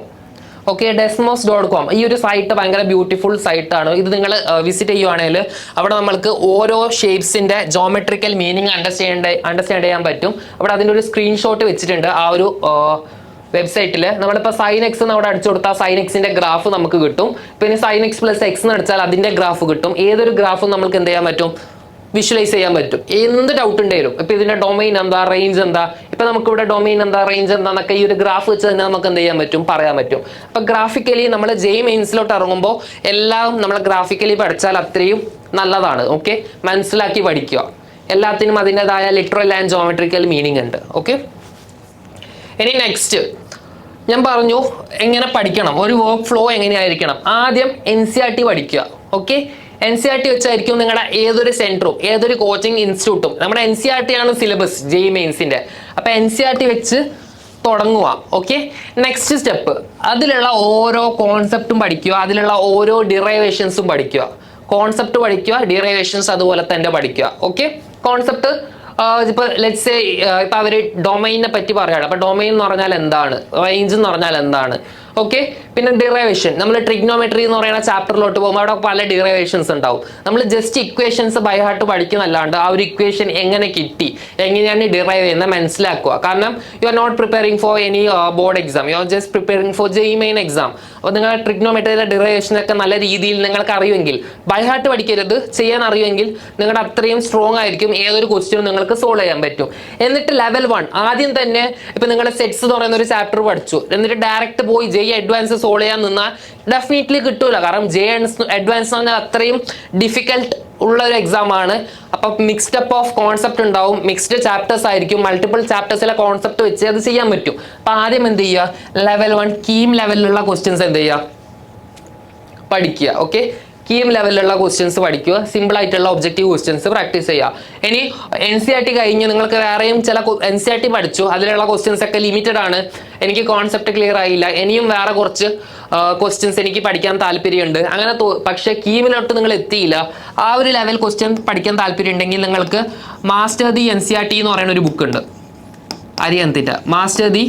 Okay, desmos.com. ഈ ഒരു സൈറ്റ് ഭയങ്കര ബ്യൂട്ടിഫുൾ സൈറ്റാണ്. ഇത് നിങ്ങൾ വിസിറ്റ് ചെയ്യുവാണെങ്കിൽ അവിടെ നമ്മൾക്ക് ഓരോ ഷേപ്സിന്റെ ജോമെട്രിക്കൽ മീനിങ് അണ്ടർസ്റ്റാൻഡ് ചെയ്യാൻ പറ്റും. അവിടെ അതിൻ്റെ ഒരു സ്ക്രീൻഷോട്ട് വെച്ചിട്ടുണ്ട് ആ ഒരു വെബ്സൈറ്റിൽ. നമ്മളിപ്പോൾ sin x എന്ന് അവിടെ അടിച്ചു കൊടുത്താൽ sin x ന്റെ ഗ്രാഫ് നമുക്ക് കിട്ടും. പിന്നെ sin x + x എന്ന് അടിച്ചാൽ അതിന്റെ ഗ്രാഫ് കിട്ടും. ഏതൊരു ഗ്രാഫും നമുക്ക് എന്ത് ചെയ്യാൻ പറ്റും, വിഷ്വലൈസ് ചെയ്യാൻ പറ്റും. എന്ത് ഡൗട്ട് ഉണ്ടെങ്കിലും ഇപ്പം ഇതിന്റെ ഡൊമൈൻ എന്താ, റേഞ്ച് എന്താ, ഇപ്പം നമുക്കിവിടെ ഡൊമൈൻ എന്താ, റേഞ്ച് എന്താന്നൊക്കെ ഈ ഒരു ഗ്രാഫ് വെച്ച് തന്നെ നമുക്ക് എന്ത് ചെയ്യാൻ പറ്റും, പറയാൻ പറ്റും. അപ്പം ഗ്രാഫിക്കലി നമ്മൾ JEE മെയിൻസിലോട്ട് ഇറങ്ങുമ്പോൾ എല്ലാം നമ്മൾ ഗ്രാഫിക്കലി പഠിച്ചാൽ അത്രയും നല്ലതാണ്. ഓക്കെ, മനസ്സിലാക്കി പഠിക്കുക. എല്ലാത്തിനും അതിൻ്റെതായ ലിറ്ററൽ ആൻഡ് ജോമെട്രിക്കൽ മീനിങ് ഉണ്ട്. ഓക്കെ, ഇനി നെക്സ്റ്റ് ഞാൻ പറഞ്ഞു എങ്ങനെ പഠിക്കണം, ഒരു വർക്ക് ഫ്ലോ എങ്ങനെയായിരിക്കണം. ആദ്യം NCERT പഠിക്കുക. ഓക്കെ, NCERT വെച്ചായിരിക്കും നിങ്ങളുടെ ഏതൊരു സെൻറ്ററും ഏതൊരു കോച്ചിങ് ഇൻസ്റ്റിറ്റ്യൂട്ടും. നമ്മുടെ NCERT ആണ് സിലബസ് JEE മെയിൻസിൻ്റെ. അപ്പോൾ NCERT വെച്ച് തുടങ്ങുക. ഓക്കെ, നെക്സ്റ്റ് സ്റ്റെപ്പ് അതിലുള്ള ഓരോ കോൺസെപ്റ്റും പഠിക്കുക, അതിലുള്ള ഓരോ ഡിറൈവേഷൻസും പഠിക്കുക. കോൺസെപ്റ്റ് പഠിക്കുക, ഡിറൈവേഷൻസ് അതുപോലെ തന്നെ പഠിക്കുക. ഓക്കെ, കോൺസെപ്റ്റ് ഇപ്പോൾ ലെറ്റ്സ് സേ ഇപ്പോൾ അവർ ഡൊമൈനെ പറ്റി പറയുകയാണ്. അപ്പോൾ ഡൊമൈൻ എന്ന് പറഞ്ഞാൽ എന്താണ്, റേഞ്ച് എന്ന് പറഞ്ഞാൽ എന്താണ്. ഓക്കെ, പിന്നെ ഡിറൈവേഷൻ, നമ്മൾ ട്രിഗ്നോമെട്രി എന്ന് പറയുന്ന ചാപ്റ്ററിലോട്ട് പോകുമ്പോൾ അവിടെ പല ഡിറൈവേഷൻസ് ഉണ്ടാവും. നമ്മൾ ജസ്റ്റ് ഇക്വേഷൻസ് ബൈ ഹാർട്ട് പഠിക്കുന്നല്ലാണ്ട് ആ ഒരു ഇക്വേഷൻ എങ്ങനെ കിട്ടി, എങ്ങനെയാണ് ഡിറൈവ് ചെയ്യുന്നത് മനസ്സിലാക്കുക. കാരണം you are not preparing for any board exam, you are just preparing for JEE main exam. അപ്പോൾ നിങ്ങൾ ട്രിഗ്നോമെട്രിയുടെ ഡിറൈവേഷനൊക്കെ നല്ല രീതിയിൽ നിങ്ങൾക്ക് അറിയുമെങ്കിൽ, ബൈ ഹാർട്ട് പഠിക്കരുത്, ചെയ്യാൻ അറിയുമെങ്കിൽ നിങ്ങളുടെ അത്രയും സ്ട്രോങ് ആയിരിക്കും ഏതൊരു ക്വസ്റ്റ്യനും നിങ്ങൾക്ക് സോൾവ് ചെയ്യാൻ പറ്റും. എന്നിട്ട് ലെവൽ 1 ആദ്യം തന്നെ ഇപ്പം നിങ്ങൾ സെറ്റ്സ് എന്ന് പറയുന്ന ഒരു ചാപ്റ്റർ പഠിച്ചു, എന്നിട്ട് ഡയറക്റ്റ് പോയി JEE അഡ്വാൻസ് സോൾവ് ചെയ്യാൻ നിന്നാൽ ഡെഫിനറ്റ്ലി കിട്ടൂല. കാരണം JEE അഡ്വാൻസ് എന്ന് പറഞ്ഞാൽ അത്രയും ഡിഫിക്കൽട്ട് ഉള്ള ഒരു എക്സാം ആണ്. അപ്പം മിക്സ്ഡ് അപ്പ് ഓഫ് കോൺസെപ്റ്റ് ഉണ്ടാവും, മിക്സ്ഡ് ചാപ്റ്റേഴ്സ് ആയിരിക്കും, മൾട്ടിപ്പിൾ ചാപ്റ്റേഴ്സിലെ കോൺസെപ്റ്റ് വെച്ച് അത് ചെയ്യാൻ പറ്റും. അപ്പം ആദ്യം എന്ത് ചെയ്യുക, ലെവൽ 1 കീം ലെവലിലുള്ള ക്വസ്റ്റ്യൻസ് എന്ത് ചെയ്യുക, പഠിക്കുക. ഓക്കെ, കീം ലെവലിലുള്ള ക്വസ്റ്റ്യൻസ് പഠിക്കുക, സിമ്പിൾ ആയിട്ടുള്ള ഒബ്ജക്റ്റീവ് ക്വസ്റ്റ്യൻസ് പ്രാക്ടീസ് ചെയ്യുക. ഇനി NCERT കഴിഞ്ഞ് നിങ്ങൾക്ക് വേറെയും ചില NCERT പഠിച്ചു, അതിലുള്ള ക്വസ്റ്റ്യൻസ് ഒക്കെ ലിമിറ്റഡ് ആണ്, എനിക്ക് കോൺസെപ്റ്റ് ക്ലിയർ ആയില്ല, ഇനിയും വേറെ കുറച്ച് ക്വസ്റ്റ്യൻസ് എനിക്ക് പഠിക്കാൻ താല്പര്യമുണ്ട്, അങ്ങനെ പക്ഷേ കീമിലോട്ട് നിങ്ങൾ എത്തിയില്ല, ആ ഒരു ലെവൽ ക്വസ്റ്റ്യൻ പഠിക്കാൻ താല്പര്യം ഉണ്ടെങ്കിൽ നിങ്ങൾക്ക് മാസ്റ്റർ ദി NCERT എന്ന് പറയുന്ന ഒരു ബുക്ക് ഉണ്ട്, അറിയാൻ മാസ്റ്റർ ദി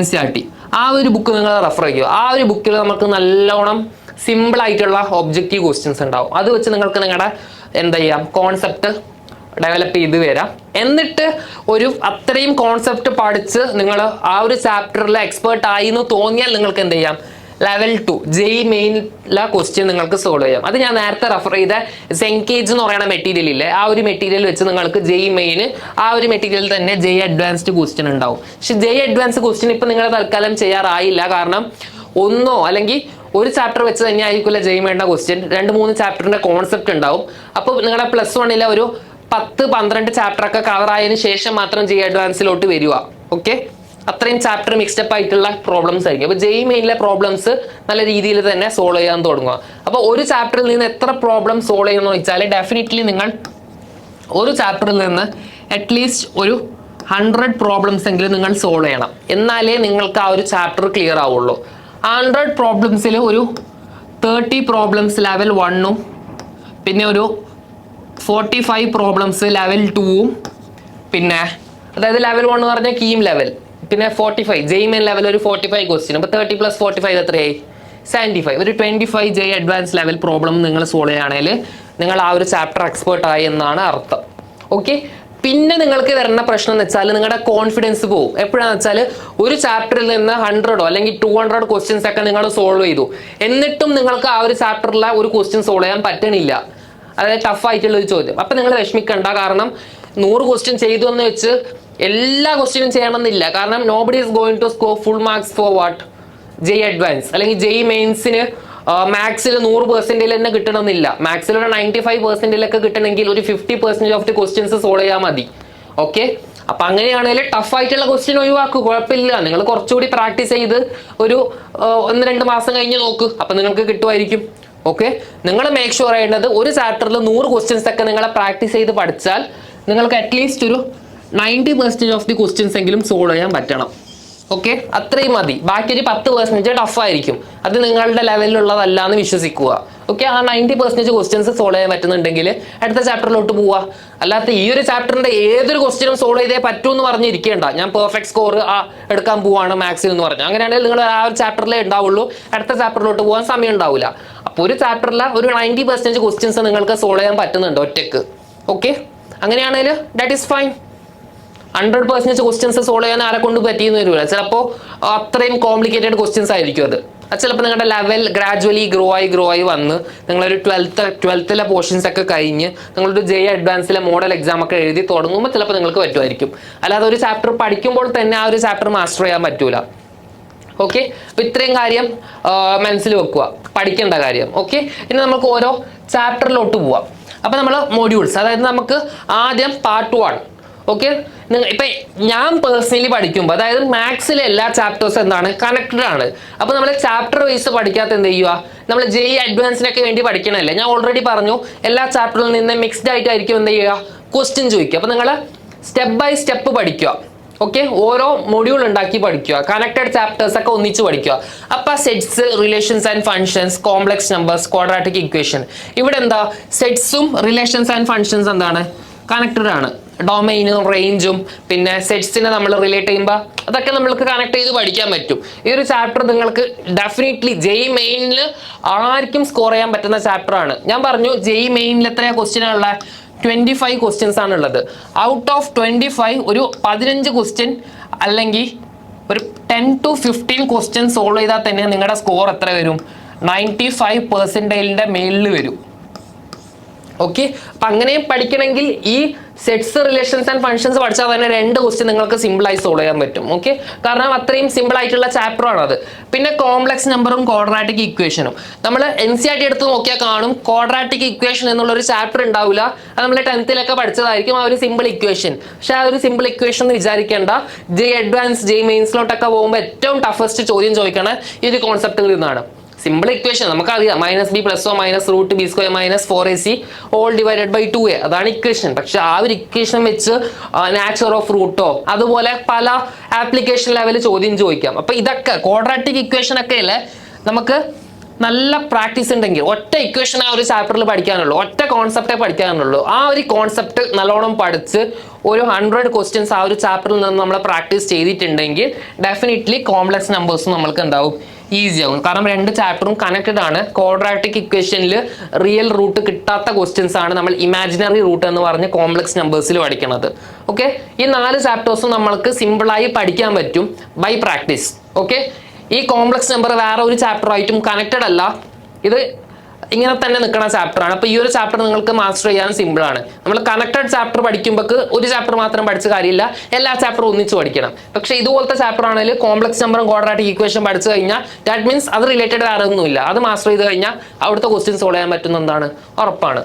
NCERT. ആ ഒരു ബുക്ക് നിങ്ങൾ റെഫർ ചെയ്യുക. ആ ഒരു ബുക്കിൽ നമുക്ക് നല്ലോണം സിമ്പിൾ ആയിട്ടുള്ള ഒബ്ജക്റ്റീവ് ക്വസ്റ്റ്യൻസ് ഉണ്ടാവും. അത് വെച്ച് നിങ്ങൾക്ക് നിങ്ങളുടെ എന്താ ചെയ്യാം, കോൺസെപ്റ്റ് ഡെവലപ്പ് ചെയ്ത് വരാം. എന്നിട്ട് ഒരു അത്രയും കോൺസെപ്റ്റ് പഠിച്ച് നിങ്ങൾ ആ ഒരു ചാപ്റ്ററിൽ എക്സ്പേർട്ട് ആയി എന്ന് തോന്നിയാൽ നിങ്ങൾക്ക് എന്ത് ചെയ്യാം, ലെവൽ 2 JEE മെയിനിലെ ക്വസ്റ്റ്യൻ നിങ്ങൾക്ക് സോൾവ് ചെയ്യാം. അത് ഞാൻ നേരത്തെ റെഫർ ചെയ്ത സെൻകേജ് എന്ന് പറയുന്ന മെറ്റീരിയൽ ഇല്ലേ, ആ ഒരു മെറ്റീരിയൽ വെച്ച് നിങ്ങൾക്ക് JEE മെയിൻ, ആ ഒരു മെറ്റീരിയൽ തന്നെ JEE അഡ്വാൻസ്ഡ് ക്വസ്റ്റ്യൻ ഉണ്ടാവും. പക്ഷെ JEE അഡ്വാൻസ് ക്വസ്റ്റ്യൻ ഇപ്പം നിങ്ങൾ തൽക്കാലം ചെയ്യാറായില്ല. കാരണം ഒന്നോ അല്ലെങ്കിൽ ഒരു ചാപ്റ്റർ വെച്ച് തന്നെ ആയിരിക്കില്ല JEE വേണ്ട ക്വസ്റ്റ്യൻ, 2-3 ചാപ്റ്ററിന്റെ കോൺസെപ്റ്റ് ഉണ്ടാവും. അപ്പോൾ നിങ്ങളുടെ +1 ഒരു 10-12 ചാപ്റ്റർ ഒക്കെ കവർ ആയതിനു ശേഷം മാത്രം JEE അഡ്വാൻസിലോട്ട് വരിക. ഓക്കെ, അത്രയും ചാപ്റ്റർ മിക്സ്ഡപ്പ് ആയിട്ടുള്ള പ്രോബ്ലംസ് ആയിരിക്കും. അപ്പോൾ JEE മെയിനിലെ പ്രോബ്ലംസ് നല്ല രീതിയിൽ തന്നെ സോൾവ് ചെയ്യാൻ തുടങ്ങുക. അപ്പോൾ ഒരു ചാപ്റ്ററിൽ നിന്ന് എത്ര പ്രോബ്ലം സോൾവ് ചെയ്യുമെന്ന് വെച്ചാൽ ഡെഫിനറ്റ്ലി നിങ്ങൾ ഒരു ചാപ്റ്ററിൽ നിന്ന് അറ്റ്ലീസ്റ്റ് ഒരു 100 പ്രോബ്ലംസ് എങ്കിലും നിങ്ങൾ സോൾവ് ചെയ്യണം. എന്നാലേ നിങ്ങൾക്ക് ആ ഒരു ചാപ്റ്റർ ക്ലിയർ ആവുള്ളൂ. 100 പ്രോബ്ലംസിൽ ഒരു 30 പ്രോബ്ലംസ് ലെവൽ 1ഉം പിന്നെ ഒരു 45 പ്രോബ്ലംസ് ലെവൽ 2ഉം, പിന്നെ അതായത് ലെവൽ 1 എന്ന് പറഞ്ഞാൽ കീം ലെവൽ, പിന്നെ 45 JEE മെയിൻ ലെവൽ ഒരു 45 ക്വസ്റ്റ്യൻ. അപ്പോൾ 30 + 45 എത്രയായി, 75. ഒരു 25 JEE അഡ്വാൻസ് ലെവൽ പ്രോബ്ലം നിങ്ങൾ സോൾവ് ചെയ്യുകയാണെങ്കിൽ നിങ്ങൾ ആ ഒരു ചാപ്റ്റർ എക്സ്പേർട്ട് ആയി എന്നാണ് അർത്ഥം. ഓക്കെ, പിന്നെ നിങ്ങൾക്ക് വരുന്ന പ്രശ്നം എന്ന് വെച്ചാൽ നിങ്ങളുടെ കോൺഫിഡൻസ് പോകും. എപ്പോഴാണെന്ന് വെച്ചാൽ ഒരു ചാപ്റ്ററിൽ നിന്ന് 100 അല്ലെങ്കിൽ 200 ക്വസ്റ്റ്യൻസ് ഒക്കെ നിങ്ങൾ സോൾവ് ചെയ്തു, എന്നിട്ടും നിങ്ങൾക്ക് ആ ഒരു ചാപ്റ്ററിലെ ഒരു ക്വസ്റ്റ്യൻ സോൾവ് ചെയ്യാൻ പറ്റണില്ല. അതായത് ടഫ് ആയിട്ടുള്ള ഒരു ചോദ്യം. അപ്പം നിങ്ങൾ വിഷമിക്കണ്ട. കാരണം 100 ക്വസ്റ്റ്യൻ ചെയ്തു എന്ന് വെച്ച് എല്ലാ ക്വസ്റ്റ്യനും ചെയ്യണമെന്നില്ല. കാരണം nobody is going to score full marks for what JEE advance അല്ലെങ്കിൽ ജെഇ മെയിൻസിന് മാത്സിൽ 100% തന്നെ കിട്ടണമെന്നില്ല. മാത്സിൽ ഒരു 95% ഒക്കെ കിട്ടണമെങ്കിൽ ഒരു 50% ഓഫ് ദി ക്വസ്റ്റ്യൻസ് സോൾവ് ചെയ്യാൻ മതി. ഓക്കെ, അപ്പൊ അങ്ങനെയാണെങ്കിൽ ടഫ് ആയിട്ടുള്ള ക്വസ്റ്റ്യൻ ഒഴിവാക്കുക, കുഴപ്പമില്ല. നിങ്ങൾ കുറച്ചുകൂടി പ്രാക്ടീസ് ചെയ്ത് ഒരു 1-2 മാസം കഴിഞ്ഞ് നോക്ക്, അപ്പൊ നിങ്ങൾക്ക് കിട്ടുമായിരിക്കും. ഓക്കെ, നിങ്ങൾ മേക്ക് ഷുവർ ചെയ്യേണ്ടത് ഒരു ചാപ്റ്ററിൽ 100 ക്വസ്റ്റ്യൻസ് ഒക്കെ നിങ്ങൾ പ്രാക്ടീസ് ചെയ്ത് പഠിച്ചാൽ നിങ്ങൾക്ക് അറ്റ്ലീസ്റ്റ് ഒരു 90% ഓഫ് ദി ക്വസ്റ്റ്യൻസ് എങ്കിലും സോൾവ് ചെയ്യാൻ പറ്റണം. ഓക്കെ, അത്രയും മതി. ബാക്കി ഒരു 10% ടഫ് ആയിരിക്കും, അത് നിങ്ങളുടെ ലെവലിലുള്ളതല്ല എന്ന് വിശ്വസിക്കുക. ഓക്കെ, ആ 90% ക്വസ്റ്റ്യൻസ് സോൾവ് ചെയ്യാൻ പറ്റുന്നുണ്ടെങ്കിൽ അടുത്ത ചാപ്റ്ററിലോട്ട് പോവുക. അല്ലാത്ത ഈ ഒരു ചാപ്റ്ററിന്റെ ഏതൊരു ക്വസ്റ്റ്യനും സോൾവ് ചെയ്തേ പറ്റൂ എന്ന് പറഞ്ഞിരിക്കേണ്ട. ഞാൻ പെർഫെക്റ്റ് സ്കോർ എടുക്കാൻ പോവാണ് മാത്സിൽ എന്ന് പറഞ്ഞു. അങ്ങനെയാണെങ്കിൽ നിങ്ങൾ ആ ഒരു ചാപ്റ്ററിലേ ഉണ്ടാവുള്ളൂ, അടുത്ത ചാപ്റ്ററിലോട്ട് പോകാൻ സമയം ഉണ്ടാവില്ല. അപ്പോൾ ഒരു ചാപ്റ്ററിലെ ഒരു 90% ക്വസ്റ്റ്യൻസ് നിങ്ങൾക്ക് സോൾവ് ചെയ്യാൻ പറ്റുന്നുണ്ട് ഒറ്റയ്ക്ക്. ഓക്കെ, അങ്ങനെയാണെങ്കിൽ that is fine. 100% questions solve ചെയ്യാൻ ആരെ കൊണ്ട് പറ്റിയെന്ന് വരില്ല. ചിലപ്പോൾ അത്രയും കോംപ്ലിക്കേറ്റഡ് ക്വസ്റ്റ്യൻസ് ആയിരിക്കും അത്. ചിലപ്പോൾ നിങ്ങളുടെ ലെവൽ ഗ്രാജുവലി ഗ്രോ ആയി വന്ന് നിങ്ങളൊരു 12th പോർഷൻസ് ഒക്കെ കഴിഞ്ഞ് നിങ്ങളൊരു ജെഇ അഡ്വാൻസിലെ മോഡൽ എക്സാം ഒക്കെ എഴുതി തുടങ്ങുമ്പോൾ ചിലപ്പോൾ നിങ്ങൾക്ക് പറ്റുമായിരിക്കും. അല്ലാതെ ഒരു ചാപ്റ്റർ പഠിക്കുമ്പോൾ തന്നെ ആ ഒരു ചാപ്റ്റർ മാസ്റ്റർ ചെയ്യാൻ പറ്റൂല. ഓക്കെ, അപ്പൊ ഇത്രയും കാര്യം മനസ്സിൽ വെക്കുക, പഠിക്കേണ്ട കാര്യം. ഓക്കെ, ഇനി നമുക്ക് ഓരോ ചാപ്റ്ററിലോട്ട് പോവാം. അപ്പൊ നമ്മൾ മൊഡ്യൂൾസ്, അതായത് നമുക്ക് ആദ്യം പാർട്ട് 1. ഓക്കെ, ഇപ്പൊ ഞാൻ പേഴ്സണലി പഠിക്കുമ്പോൾ അതായത് മാത്സിലെ എല്ലാ ചാപ്റ്റേഴ്സും എന്താണ് കണക്റ്റഡ് ആണ്. അപ്പൊ നമ്മൾ ചാപ്റ്റർ വൈസ് പഠിക്കാത്ത എന്ത് ചെയ്യുക, നമ്മൾ ജെഇ അഡ്വാൻസിനൊക്കെ വേണ്ടി പഠിക്കണമല്ലേ. ഞാൻ ഓൾറെഡി പറഞ്ഞു എല്ലാ ചാപ്റ്ററിൽ നിന്ന് മിക്സ്ഡ് ആയിട്ടായിരിക്കും എന്ത് ചെയ്യുക, ക്വസ്റ്റ്യൻ ചോദിക്കുക. അപ്പൊ നിങ്ങൾ സ്റ്റെപ്പ് ബൈ സ്റ്റെപ്പ് പഠിക്കുക. ഓക്കെ, ഓരോ മൊഡ്യൂൾ ഉണ്ടാക്കി പഠിക്കുക, കണക്റ്റഡ് ചാപ്റ്റേഴ്സ് ഒക്കെ ഒന്നിച്ച് പഠിക്കുക. അപ്പൊ sets, relations and functions, complex numbers, quadratic equation, ഇവിടെ എന്താ സെറ്റ്സും റിലേഷൻസ് ആൻഡ് ഫങ്ഷൻസ് എന്താണ് കണക്റ്റഡ് ആണ്. ഡൊമൈനും റേഞ്ചും പിന്നെ സെറ്റ്സിനെ നമ്മൾ റിലേറ്റ് ചെയ്യുമ്പോൾ അതൊക്കെ നമ്മൾക്ക് കണക്ട് ചെയ്ത് പഠിക്കാൻ പറ്റും. ഈ ഒരു ചാപ്റ്റർ നിങ്ങൾക്ക് ഡെഫിനറ്റ്ലി ജെഇ മെയിനിൽ ആർക്കും സ്കോർ ചെയ്യാൻ പറ്റുന്ന ചാപ്റ്റർ ആണ്. ഞാൻ പറഞ്ഞു ജെഇ മെയിനിൽ എത്രയാണ് ക്വസ്റ്റ്യനുള്ള 25 ക്വസ്റ്റ്യൻസ് ആണുള്ളത്. ഔട്ട് ഓഫ് 25 ഒരു 15 ക്വസ്റ്റ്യൻ അല്ലെങ്കിൽ ഒരു 10 to 15 ക്വസ്റ്റ്യൻ സോൾവ് ചെയ്താൽ തന്നെ നിങ്ങളുടെ സ്കോർ എത്ര വരും, 95% മേളിൽ വരും. ഓക്കെ, അപ്പൊ അങ്ങനെയും പഠിക്കണമെങ്കിൽ ഈ സെറ്റ്സ്, റിലേഷൻസ് ആൻഡ് ഫങ്ഷൻസ് പഠിച്ചാൽ തന്നെ 2 ക്വസ്റ്റ്യൻ നിങ്ങൾക്ക് സിമ്പിളായി സോൾവ് ചെയ്യാൻ പറ്റും. ഓക്കെ, കാരണം അത്രയും സിമ്പിൾ ആയിട്ടുള്ള ചാപ്റ്റർ ആണ് അത്. പിന്നെ കോംപ്ലക്സ് നമ്പറും ക്വാഡ്രാറ്റിക് ഇക്വേഷനും നമ്മൾ NCERT എടുത്ത് നോക്കിയാൽ കാണും. ക്വാഡ്രാറ്റിക് ഇക്വേഷൻ എന്നുള്ള ഒരു ചാപ്റ്റർ ഉണ്ടാവില്ല, അത് നമ്മൾ 10th പഠിച്ചതായിരിക്കും ആ ഒരു സിമ്പിൾ ഇക്വേഷൻ. പക്ഷെ ആ ഒരു സിമ്പിൾ ഇക്വേഷൻ എന്ന് വിചാരിക്കേണ്ട, ജെഇ അഡ്വാൻസ്, ജെഇ മെയിൻസിലോട്ടൊക്കെ പോകുമ്പോൾ ഏറ്റവും ടഫസ്റ്റ് ചോദ്യം ചോദിക്കണ ഈ ഒരു കോൺസെപ്റ്റിൽ നിന്നാണ്. സിമ്പിൾ ഇക്വേഷൻ നമുക്കറിയാം, -b + (-√b² - 4ac / 2a) അതാണ് ഇക്വേഷൻ. പക്ഷെ ആ ഒരു ഇക്വേഷൻ വെച്ച് നാച്ചുറൽ ഓഫ് റൂട്ടോ അതുപോലെ പല ആപ്ലിക്കേഷൻ ലെവൽ ചോദ്യം ചോദിക്കാം. അപ്പൊ ഇതൊക്കെ ക്വാഡ്രാറ്റിക് ഇക്വേഷൻ ഒക്കെ അല്ലേ നമുക്ക് നല്ല പ്രാക്ടീസ് ഉണ്ടെങ്കിൽ ഒറ്റ ഇക്വേഷൻ ആ ഒരു ചാപ്റ്ററിൽ പഠിക്കാനുള്ളൂ, ഒറ്റ കോൺസെപ്റ്റേ പഠിക്കാനുള്ളൂ. ആ ഒരു കോൺസെപ്റ്റ് നല്ലോണം പഠിച്ച് ഒരു 100 ക്വസ്റ്റ്യൻസ് ആ ഒരു ചാപ്റ്ററിൽ നിന്ന് നമ്മൾ പ്രാക്ടീസ് ചെയ്തിട്ടുണ്ടെങ്കിൽ ഡെഫിനറ്റ്ലി കോംപ്ലക്സ് നമ്പേഴ്സ് നമ്മൾക്ക് എന്താവും, ഈസി ആവും. കാരണം 2 ചാപ്റ്ററും കണക്റ്റഡ് ആണ്. ക്വാഡ്രാറ്റിക് ഇക്വേഷനിൽ റിയൽ റൂട്ട് കിട്ടാത്ത ക്വസ്റ്റ്യൻസ് ആണ് നമ്മൾ ഇമാജിനറി റൂട്ട് എന്ന് പറഞ്ഞ് കോംപ്ലക്സ് നമ്പേഴ്സിൽ പഠിക്കുന്നത്. ഓക്കെ, ഈ 4 ചാപ്റ്റേഴ്സും നമ്മൾക്ക് സിമ്പിളായി പഠിക്കാൻ പറ്റും ബൈ പ്രാക്ടീസ്. ഓക്കെ, ഈ കോംപ്ലക്സ് നമ്പർ വേറെ ഒരു ചാപ്റ്റർ ആയിട്ടും കണക്റ്റഡ് അല്ല, ഇത് ഇങ്ങനെ തന്നെ നിൽക്കുന്ന ചാപ്റ്റർ ആണ്. അപ്പോൾ ഈ ഒരു ചാപ്റ്റർ നിങ്ങൾക്ക് മാസ്റ്റർ ചെയ്യാൻ സിമ്പിൾ ആണ്. നമ്മൾ കണക്റ്റഡ് ചാപ്റ്റർ പഠിക്കുമ്പോൾ ഒരു ചാപ്റ്റർ മാത്രം പഠിച്ച കാര്യമില്ല, എല്ലാ ചാപ്റ്ററും ഒന്നിച്ച് പഠിക്കണം. പക്ഷേ ഇതുപോലത്തെ ചാപ്റ്റർ ആണെങ്കിൽ കോംപ്ലക്സ് നമ്പറും ക്വാഡ്രാറ്റിക് ഇക്വേഷൻ പഠിച്ചു കഴിഞ്ഞാൽ ദാറ്റ് മീൻസ് അത് റിലേറ്റഡ് വേറെ ഒന്നുമില്ല, അത് മാസ്റ്റർ ചെയ്ത് കഴിഞ്ഞാൽ അവിടുത്തെ ക്വസ്റ്റ്യൻ സോൾവ് ചെയ്യാൻ പറ്റുന്ന എന്താണ് ഉറപ്പാണ്.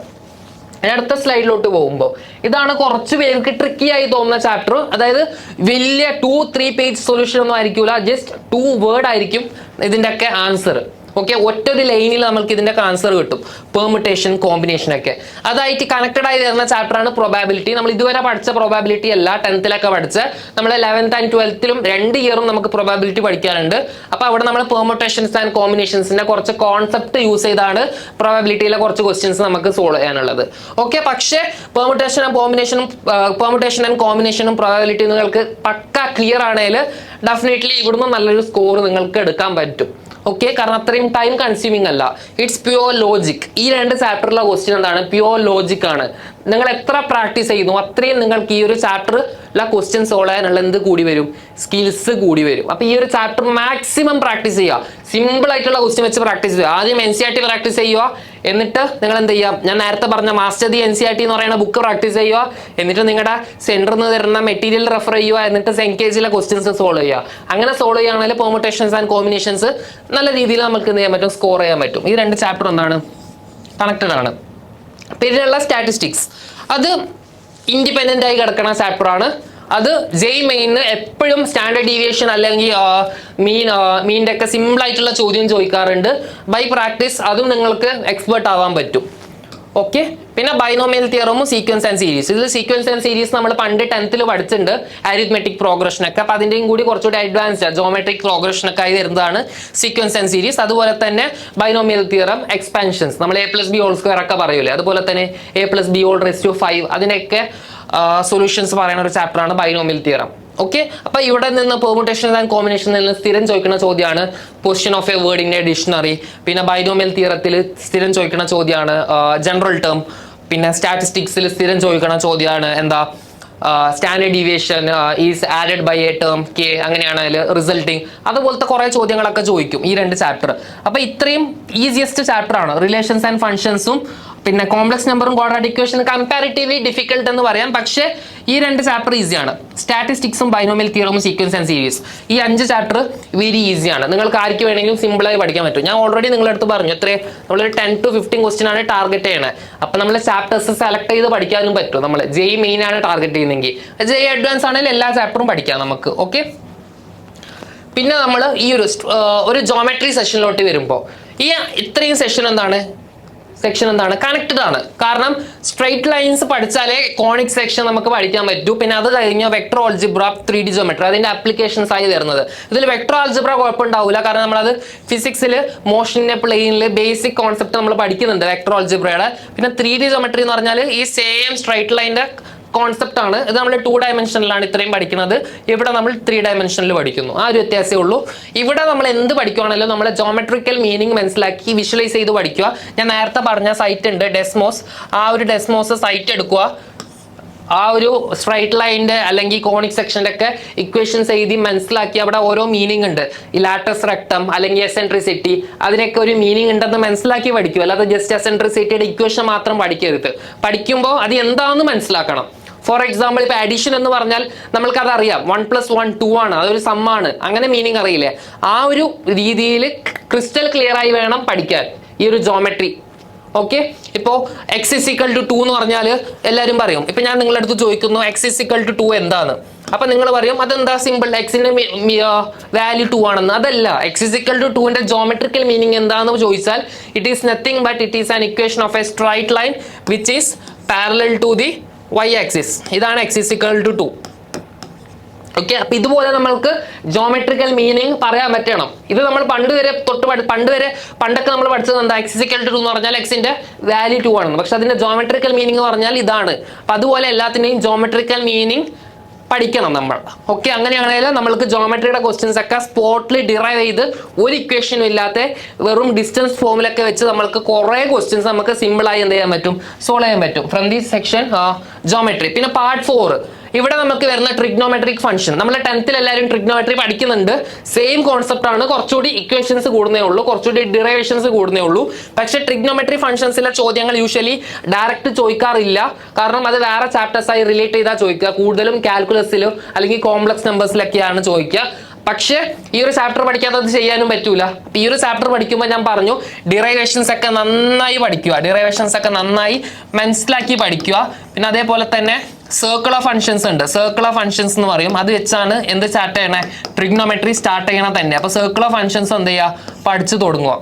അടുത്ത സ്ലൈഡിലോട്ട് പോകുമ്പോൾ ഇതാണ് കുറച്ച് പേർക്ക് ട്രിക്കി ആയി തോന്നുന്ന ചാപ്റ്റർ. അതായത് വലിയ 2-3 പേജ് സൊല്യൂഷൻ ഒന്നും ആയിരിക്കില്ല, ജസ്റ്റ് 2 വേർഡ് ആയിരിക്കും ഇതിൻ്റെയൊക്കെ ആൻസർ. ഓക്കെ, ഒറ്റ ഒരു ലൈനിൽ നമുക്ക് ഇതിന്റെ ആൻസർ കിട്ടും. പെർമുട്ടേഷൻ, കോമ്പിനേഷൻ ഒക്കെ അതായിട്ട് കണക്റ്റഡ് ആയി വരുന്ന ചാപ്റ്റർ ആണ് പ്രോബാബിലിറ്റി. നമ്മൾ ഇതുവരെ പഠിച്ച പ്രോബാബിലിറ്റി അല്ല, 10th പഠിച്ച നമ്മൾ 11th and 12th 2 ഇയറും നമുക്ക് പ്രോബാബിലിറ്റി പഠിക്കാനുണ്ട്. അപ്പൊ അവിടെ നമ്മൾ പെർമുട്ടേഷൻസ് ആൻഡ് കോമ്പിനേഷൻസിന്റെ കുറച്ച് കോൺസെപ്റ്റ് യൂസ് ചെയ്താണ് പ്രോബാബിലിറ്റിയിലെ കുറച്ച് ക്വസ്റ്റ്യൻസ് നമുക്ക് സോൾവ് ചെയ്യാനുള്ളത്. ഓക്കെ, പക്ഷേ പെർമുട്ടേഷൻ ആൻഡ് കോമ്പിനേഷനും പ്രോബാബിലിറ്റി നിങ്ങൾക്ക് പക്ക ക്ലിയർ ആണെങ്കിൽ ഡെഫിനറ്റ്ലി ഇവിടുന്ന് നല്ലൊരു സ്കോർ നിങ്ങൾക്ക് എടുക്കാൻ പറ്റും. ഓക്കെ, കാരണം അത്രയും അത്രയും ടൈം കൺസ്യൂമിംഗ് അല്ല, ഇറ്റ്സ് പ്യുവർ ലോജിക്. ഈ രണ്ട് ചാപ്റ്ററിലെ ക്വസ്റ്റ്യൻ എന്താണ്? പ്യുവർ ലോജിക് ആണ്. നിങ്ങൾ എത്ര പ്രാക്ടീസ് ചെയ്യുന്നു അത്രയും നിങ്ങൾക്ക് ഈ ഒരു ചാപ്റ്ററിലെ ക്വസ്റ്റ്യൻ സോൾവ് ചെയ്യാനുള്ള എന്ത് കൂടി വരും? സ്കിൽസ് കൂടി വരും. അപ്പൊ ഈ ഒരു ചാപ്റ്റർ മാക്സിമം പ്രാക്ടീസ് ചെയ്യുക. സിമ്പിൾ ആയിട്ടുള്ള ക്വസ്റ്റ്യൻ വെച്ച് പ്രാക്ടീസ് ചെയ്യുക. ആദ്യം NCERT പ്രാക്ടീസ് ചെയ്യുക, എന്നിട്ട് നിങ്ങൾ എന്ത് ചെയ്യാം, ഞാൻ നേരത്തെ പറഞ്ഞ മാസ്റ്റർ ദി NCERT എന്ന് പറയുന്ന ബുക്ക് പ്രാക്ടീസ് ചെയ്യുക, എന്നിട്ട് നിങ്ങളുടെ സെന്ററിൽ നിന്ന് തരുന്ന മെറ്റീരിയൽ റെഫർ ചെയ്യുക, എന്നിട്ട് NKGയിലെ ക്വസ്റ്റ്യൻസ് സോൾവ് ചെയ്യുക. അങ്ങനെ സോൾവ് ചെയ്യുകയാണെങ്കിൽ പെർമുട്ടേഷൻസ് ആൻഡ് കോമ്പിനേഷൻസ് നല്ല രീതിയിൽ നമുക്ക് എന്ത് ചെയ്യാൻ പറ്റും? സ്കോർ ചെയ്യാൻ പറ്റും. ഈ രണ്ട് ചാപ്റ്റർ എന്താണ്? കണക്റ്റഡ് ആണ്. പിന്നെയുള്ള സ്റ്റാറ്റിസ്റ്റിക്സ് അത് ഇൻഡിപെൻഡന്റ് ആയി കിടക്കുന്ന ചാപ്റ്റർ ആണ്. അത് മെയിന് എപ്പോഴും സ്റ്റാൻഡേർഡ് ഡീവിയേഷൻ അല്ലെങ്കിൽ മീനിന്റെ ഒക്കെ സിമ്പിൾ ആയിട്ടുള്ള ചോദ്യം ചോദിക്കാറുണ്ട്. ബൈ പ്രാക്ടീസ് അതും നിങ്ങൾക്ക് എക്സ്പെർട്ട് ആവാൻ പറ്റും. ഓക്കെ. പിന്നെ ബൈനോമിയൽ തിയറമും സീക്വൻസ് ആൻഡ് സീരീസ്. ഇതിൽ സീക്വൻസ് ആൻഡ് സീരീസ് നമ്മൾ പണ്ട് 10th പഠിച്ചിട്ടുണ്ട്, അരിത്മെറ്റിക് പ്രോഗ്രഷൻ ഒക്കെ. അപ്പൊ അതിന്റെയും കൂടി കുറച്ചുകൂടി അഡ്വാൻസ്ഡ് ജോമെട്രിക് പ്രോഗ്രഷൻ ഒക്കെ ആയി വരുന്നതാണ് സീക്വൻസ് ആൻഡ് സീരീസ്. അതുപോലെ തന്നെ ബൈനോമിയൽ തിയറം, എക്സ്പാൻഷൻസ്, നമ്മൾ A+B² ഒക്കെ പറയൂലേ, അതുപോലെ തന്നെ A+B⁵, അതിനൊക്കെ സൊല്യൂഷൻസ് പറയുന്ന ഒരു ചാപ്റ്റർ ആണ് ബൈനോമിയൽ തിയറം. ഓക്കെ. അപ്പൊ ഇവിടെ നിന്ന് പെർമുട്ടേഷൻ ആൻഡ് കോമ്പിനേഷൻ നിന്ന് സ്ഥിരം ചോദിക്കുന്ന ചോദ്യമാണ് position of A word in A dictionary. പിന്നെ ബൈനോമിയൽ തിയറത്തിൽ സ്ഥിരം ചോദിക്കുന്ന ചോദ്യമാണ് ജനറൽ ടേം. പിന്നെ സ്റ്റാറ്റിസ്റ്റിക്സിൽ സ്ഥിരം ചോദിക്കുന്ന ചോദ്യമാണ് എന്താ? Standard deviation is added by a term k, അങ്ങനെയാണ് അതിൽ റിസൾട്ടിങ്. അതുപോലത്തെ കുറെ ചോദ്യങ്ങളൊക്കെ ചോദിക്കും ഈ രണ്ട് ചാപ്റ്റർ. അപ്പൊ ഇത്രയും ഈസിയസ്റ്റ് ചാപ്റ്റർ ആണ്. റിലേഷൻസ് ആൻഡ് ഫംഗ്ഷൻസും പിന്നെ കോംപ്ലക്സ് നമ്പറും ക്വാഡ്രാറ്റിക് ഇക്വേഷൻ കമ്പാരിറ്റീവ്ലി ഡിഫിക്കൽട്ട് എന്ന് പറയാം. പക്ഷേ ഈ രണ്ട് ചാപ്റ്റർ ഈസിയാണ്. സ്റ്റാറ്റിസ്റ്റിക്സും ബൈനോമിയൽ തിയറമും സീക്വൻസ് ആൻഡ് സീരീസ്, ഈ 5 ചാപ്റ്റർ വെരി ഈസിയാണ്. നിങ്ങൾക്ക് ആർക്ക് വേണമെങ്കിലും സിമ്പിളായി പഠിക്കാൻ പറ്റും. ഞാൻ ഓൾറെഡി നിങ്ങളുടെ അടുത്ത് പറഞ്ഞു എത്രയും നമ്മളൊരു 10 to 15 ക്വസ്റ്റ്യൻ ആണ് ടാർഗറ്റ് ചെയ്യണത്. അപ്പൊ നമ്മൾ ചാപ്റ്റേഴ്സ് സെലക്ട് ചെയ്ത് പഠിക്കാനും പറ്റും. നമ്മൾ മെയിൻ ആണ് ടാർഗറ്റ് ചെയ്യുന്നെങ്കിൽ അഡ്വാൻസ് ആണെങ്കിൽ എല്ലാ ചാപ്റ്ററും പഠിക്കാം നമുക്ക്. ഓക്കെ. പിന്നെ നമ്മൾ ഈ ഒരു ജോമെട്രി സെഷനിലോട്ട് വരുമ്പോൾ ഈ ഇത്രയും സെക്ഷൻ എന്താണ്? കണക്റ്റഡ് ആണ്. കാരണം സ്ട്രൈറ്റ് ലൈൻസ് പഠിച്ചാലേ കോണിക് സെക്ഷൻ നമുക്ക് പഠിക്കാൻ പറ്റൂ. പിന്നെ അത് കഴിഞ്ഞ വെക്ടർ ആൾജിബ്ര, 3D ജോമെട്രി, അതിന്റെ ആപ്ലിക്കേഷൻസ് ആയി വരുന്നത്. ഇതിൽ വെക്ടർ ആൾജിബ്ര കുഴപ്പമുണ്ടാവില്ല, കാരണം നമ്മളത് ഫിസിക്സിൽ മോഷന്റെ പ്ലെയിനിൽ ബേസിക് കോൺസെപ്റ്റ് നമ്മൾ പഠിക്കുന്നുണ്ട് വെക്ടർ ആൾജിബ്രയുടെ. പിന്നെ 3D ജോമെട്രി എന്ന് പറഞ്ഞാൽ ഈ സെയിം സ്ട്രൈറ്റ് ലൈനിന്റെ കോൺസെപ്റ്റ് ആണ്. ഇത് നമ്മൾ 2 ഡയമെൻഷനിലാണ് ഇത്രയും പഠിക്കുന്നത്, ഇവിടെ നമ്മൾ 3 ഡയമെൻഷനിൽ പഠിക്കുന്നു. ആ ഒരു വ്യത്യാസമേ ഉള്ളൂ. ഇവിടെ നമ്മൾ എന്ത് പഠിക്കുകയാണല്ലോ നമ്മൾ ജോമെട്രിക്കൽ മീനിങ് മനസ്സിലാക്കി വിഷ്വലൈസ് ചെയ്ത് പഠിക്കുക. ഞാൻ നേരത്തെ പറഞ്ഞ സൈറ്റ് ഉണ്ട് ഡെസ്മോസ്, ആ ഒരു ഡെസ്മോസ് സൈറ്റ് എടുക്കുക. ആ ഒരു സ്ട്രൈറ്റ് ലൈനിന്റെ അല്ലെങ്കിൽ കോണിക് സെക്ഷന്റെ ഒക്കെ ഇക്വേഷൻസ് എഴുതി മനസ്സിലാക്കി അവിടെ ഓരോ മീനിങ് ഉണ്ട്. ഈ ലാറ്റസ് റെക്ടം അല്ലെങ്കിൽ എസെൻട്രിസിറ്റി, അതിനൊക്കെ ഒരു മീനിങ് ഉണ്ടെന്ന് മനസ്സിലാക്കി പഠിക്കുക. അല്ലാതെ ജസ്റ്റ് എസെൻട്രിസിറ്റിയുടെ ഇക്വേഷൻ മാത്രം പഠിക്കരുത്. പഠിക്കുമ്പോൾ അത് എന്താണെന്ന് മനസ്സിലാക്കണം. ഫോർ എക്സാമ്പിൾ ഇപ്പൊ അഡീഷൻ എന്ന് പറഞ്ഞാൽ നമ്മൾക്ക് അത് അറിയാം, 1+1 2 ആണ്, അതൊരു സമ്മാണ്, അങ്ങനെ മീനിങ് അറിയില്ലേ? ആ ഒരു രീതിയിൽ ക്രിസ്റ്റൽ ക്ലിയർ ആയി വേണം പഠിക്കാൻ ഈ ഒരു ജോമെട്രി. ഓക്കെ. ഇപ്പോ x = 2 എന്ന് പറഞ്ഞാൽ എല്ലാവരും പറയും, ഇപ്പൊ ഞാൻ നിങ്ങളുടെ അടുത്ത് ചോദിക്കുന്നു x = 2 എന്താന്ന്, അപ്പൊ നിങ്ങൾ പറയും അതെന്താ സിമ്പിൾ, എക്സിന്റെ വാല്യൂ 2 ആണെന്ന്. അതല്ല, x = 2ന്റെ ജോമെട്രിക്കൽ മീനിങ് എന്താണെന്ന് ചോദിച്ചാൽ it is nothing but it is an equation of a straight line which is parallel to the y axis. ഇതാണ് x = 2. ഓക്കെ. അപ്പൊ ഇതുപോലെ നമ്മൾക്ക് ജോമെട്രിക്കൽ മീനിങ് പറയാൻ പറ്റണം. ഇത് നമ്മൾ പണ്ടൊക്കെ നമ്മൾ പഠിച്ചത് എന്താ, x = 2 എന്ന് പറഞ്ഞാൽ എക്സിന്റെ വാല്യൂ 2 ആണെന്ന്. പക്ഷെ അതിന്റെ ജോമെട്രിക്കൽ മീനിങ് പറഞ്ഞാൽ ഇതാണ്. അപ്പൊ അതുപോലെ എല്ലാത്തിനെയും ജോമെട്രിക്കൽ മീനിങ് പഠിക്കണം നമ്മൾ. ഓക്കെ. അങ്ങനെയാണെങ്കിൽ നമ്മൾക്ക് ജോമെട്രിയുടെ ക്വസ്റ്റ്യൻസ് ഒക്കെ സ്പോട്ടിൽ ഡിറൈവ് ചെയ്ത് ഒരു ഇക്വേഷനും ഇല്ലാത്ത വെറും ഡിസ്റ്റൻസ് ഫോമിലൊക്കെ വെച്ച് നമ്മൾക്ക് കുറെ ക്വസ്റ്റ്യൻസ് നമുക്ക് സിമ്പിളായി എന്ത് ചെയ്യാൻ പറ്റും, സോൾവ് ചെയ്യാൻ പറ്റും ഫ്രം ദിസ് സെക്ഷൻ ജോമെട്രി. പിന്നെ പാർട്ട് 4 ഇവിടെ നമുക്ക് വരുന്ന ട്രിഗ്നോമെട്രിക് ഫംഗ്ഷൻ. നമ്മൾ 10th എല്ലാവരും ട്രിഗ്നോമെട്രി പഠിക്കുന്നുണ്ട്. സെയിം കോൺസെപ്റ്റ് ആണ്, കുറച്ചുകൂടി ഇക്വേഷൻസ് കൂടുന്നേ ഉള്ളൂ, കുറച്ചുകൂടി ഡിറൈവേഷൻസ് കൂടുന്നേ ഉള്ളൂ. പക്ഷേ ട്രിഗ്നോമെട്രി ഫംഗ്ഷൻസിലെ ചോദ്യങ്ങൾ യൂഷ്വലി ഡയറക്റ്റ് ചോദിക്കാറില്ല. കാരണം അത് വേറെ ചാപ്റ്റേഴ്സ് ആയി റിലേറ്റ് ചെയ്താൽ ചോദിക്കുക. കൂടുതലും കാൽക്കുലസിലോ അല്ലെങ്കിൽ കോംപ്ലക്സ് നമ്പേഴ്സിലൊക്കെയാണ് ചോദിക്കുക. പക്ഷേ ഈ ഒരു ചാപ്റ്റർ പഠിക്കാതെ അത് ചെയ്യാനും പറ്റൂല. അപ്പൊ ഈ ഒരു ചാപ്റ്റർ പഠിക്കുമ്പോൾ ഞാൻ പറഞ്ഞു ഡിറൈവേഷൻസ് ഒക്കെ നന്നായി പഠിക്കുക, ഡിറൈവേഷൻസ് ഒക്കെ നന്നായി മനസ്സിലാക്കി പഠിക്കുക. പിന്നെ അതേപോലെ തന്നെ സർക്കിൾ ഓഫ് ഫംഗ്ഷൻസ് ഉണ്ട്. സർക്കിൾ ഓഫ് ഫംഗ്ഷൻസ് എന്ന് പറയും, അത് വെച്ചാണ് എന്ത് സ്റ്റാർട്ട് ചെയ്യണേ, ട്രിഗ്നോമെട്രി സ്റ്റാർട്ട് ചെയ്യണ തന്നെ. അപ്പൊ സർക്കിൾ ഓഫ് ഫംഗ്ഷൻസ് എന്ത് ചെയ്യുക, പഠിച്ചു തുടങ്ങുക.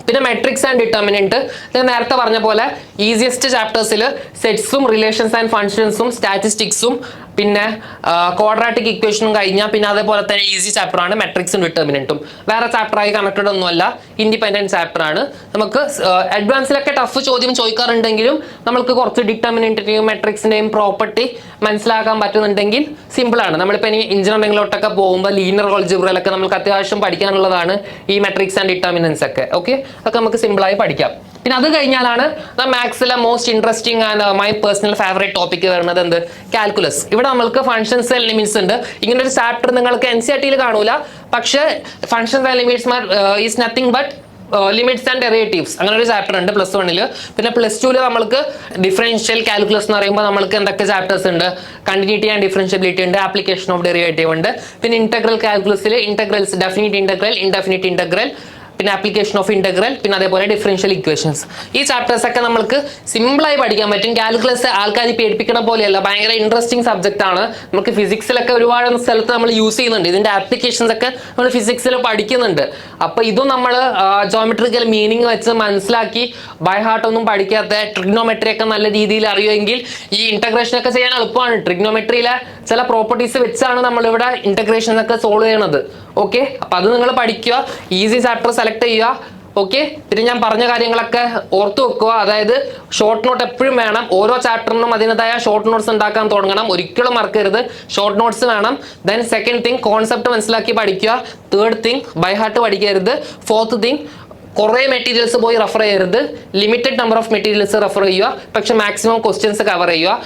പിന്നെ മെട്രിക്സ് ആൻഡ് ഡിറ്റർമിനന്റ്, ഞാൻ നേരത്തെ പറഞ്ഞ പോലെ ഈസിയസ്റ്റ് ചാപ്റ്റേഴ്സിൽ സെറ്റ്സും റിലേഷൻസ് ആൻഡ് ഫംഗ്ഷൻസും സ്റ്റാറ്റിസ്റ്റിക്സും പിന്നെ ക്വാഡ്രാറ്റിക് ഇക്വേഷനും കഴിഞ്ഞാൽ പിന്നെ അതേപോലെ തന്നെ ഈസി ചാപ്റ്റർ ആണ് മെട്രിക്സും ഡിറ്റർമിനന്റും. വേറെ ചാപ്റ്ററായി കണക്റ്റഡ് ഒന്നുമല്ല, ഇൻഡിപെൻഡന്റ് ചാപ്റ്റർ ആണ്. നമുക്ക് അഡ്വാൻസിലൊക്കെ ടഫ് ചോദ്യം ചോദിക്കാറുണ്ടെങ്കിലും നമുക്ക് കുറച്ച് ഡിറ്റർമിനന്റിന്റെയും മെട്രിക്സിന്റെയും പ്രോപ്പർട്ടി മനസ്സിലാക്കാൻ പറ്റുന്നുണ്ടെങ്കിൽ സിമ്പിൾ ആണ്. നമ്മളിപ്പോൾ ഇനി എഞ്ചിനീയറിംഗിലോട്ടൊക്കെ പോകുമ്പോൾ ലീനിയർ ഓൾജിബ്രയിലൊക്കെ നമുക്ക് അത്യാവശ്യം പഠിക്കാനുള്ളതാണ് ഈ മെട്രിക്സ് ആൻഡ് ഡിറ്റർമിനൻസ് ഒക്കെ. ഓക്കെ, അതൊക്കെ നമുക്ക് സിമ്പിളായി പഠിക്കാം. പിന്നെ അത് കഴിഞ്ഞാലാണ് മാത്സിലെ most interesting and my personal favourite topic വരുന്നത് എന്ത്? കാൽക്കുലസ്. ഇവിടെ നമ്മൾക്ക് ഫംഗ്ഷൻസ് ആൻഡ് ലിമിറ്റ്സ് ഉണ്ട്. ഇങ്ങനെ ഒരു ചാപ്റ്റർ നിങ്ങൾക്ക് NCERT കാണൂല, പക്ഷേ functions and limits is nothing but limits and derivatives അങ്ങനെ ഒരു ചാപ്റ്റർ ഉണ്ട് +1. പിന്നെ +2 നമ്മൾക്ക് ഡിഫറൻഷ്യൽ കാൽക്കുലസ് എന്ന് പറയുമ്പോൾ നമ്മൾക്ക് എന്തൊക്കെ ചാപ്റ്റേഴ്സ് ഉണ്ട്? കണ്ടിന്യൂറ്റി ആൻഡ് ഡിഫറൻഷ്യബിലിറ്റി ഉണ്ട്, ആപ്ലിക്കേഷൻ ഓഫ് ഡെറിവേറ്റീവ് ഉണ്ട്, പിന്നെ ഇന്റഗ്രൽ കാൽക്കുലസിൽ integrals, definite integral, indefinite integral, പിന്നെ ആപ്ലിക്കേഷൻ ഓഫ് ഇന്റഗ്രൽ, പിന്നെ അതേപോലെ ഡിഫറൻഷ്യൽ ഇക്വേഷൻസ്. ഈ ചാപ്റ്റേഴ്സ് ഒക്കെ നമുക്ക് സിമ്പിളായി പഠിക്കാൻ പറ്റും. കാൽക്കുലസ് ആൾക്കാർ പേടിപ്പിക്കുന്ന പോലെയല്ല, ഭയങ്കര ഇൻട്രസ്റ്റിംഗ് സബ്ജക്റ്റ് ആണ്. നമുക്ക് ഫിസിക്സിലൊക്കെ ഒരുപാട് സ്ഥലത്ത് നമ്മൾ യൂസ് ചെയ്യുന്നുണ്ട്, ഇതിന്റെ ആപ്ലിക്കേഷൻസ് ഒക്കെ നമ്മൾ ഫിസിക്സിൽ പഠിക്കുന്നുണ്ട്. അപ്പോൾ ഇതും നമ്മൾ ജോമെട്രിക്കൽ മീനിങ് വെച്ച് മനസ്സിലാക്കി ബൈ ഹാർട്ട് ഒന്നും പഠിക്കാത്ത ട്രിഗ്നോമെട്രി ഒക്കെ നല്ല രീതിയിൽ അറിയുമെങ്കിൽ ഈ ഇന്റഗ്രേഷൻ ഒക്കെ ചെയ്യാൻ എളുപ്പമാണ്. ട്രിഗ്നോമെട്രിയിലെ ചില പ്രോപ്പർട്ടീസ് വെച്ചാണ് നമ്മളിവിടെ ഇന്റഗ്രേഷൻ ഒക്കെ സോൾവ് ചെയ്യണത്. ഓക്കെ, അപ്പൊ അത് നിങ്ങൾ പഠിക്കുക, ഈസി ചാപ്റ്റർ സെലക്ട് ചെയ്യുക. ഓക്കെ, പിന്നെ ഞാൻ പറഞ്ഞ കാര്യങ്ങളൊക്കെ ഓർത്തു വെക്കുക. അതായത് ഷോർട്ട് നോട്ട് എപ്പോഴും വേണം. ഓരോ ചാപ്റ്ററിനും അതിൻ്റെതായ ഷോർട്ട് നോട്ട്സ് ഉണ്ടാക്കാൻ തുടങ്ങണം, ഒരിക്കലും മറക്കരുത്. ഷോർട്ട് നോട്ട്സ് വേണം. ദെൻ സെക്കൻഡ് തിങ്, കോൺസെപ്റ്റ് മനസ്സിലാക്കി പഠിക്കുക. തേർഡ് തിങ്, ബൈ ഹാർട്ട് പഠിക്കരുത്. ഫോർത്ത് തിങ്, കുറേ മെറ്റീരിയൽസ് പോയി റെഫർ ചെയ്യരുത്. Limited number of materials refer ചെയ്യുക, പക്ഷെ മാക്സിമം ക്വസ്റ്റ്യൻസ് കവർ ചെയ്യുക.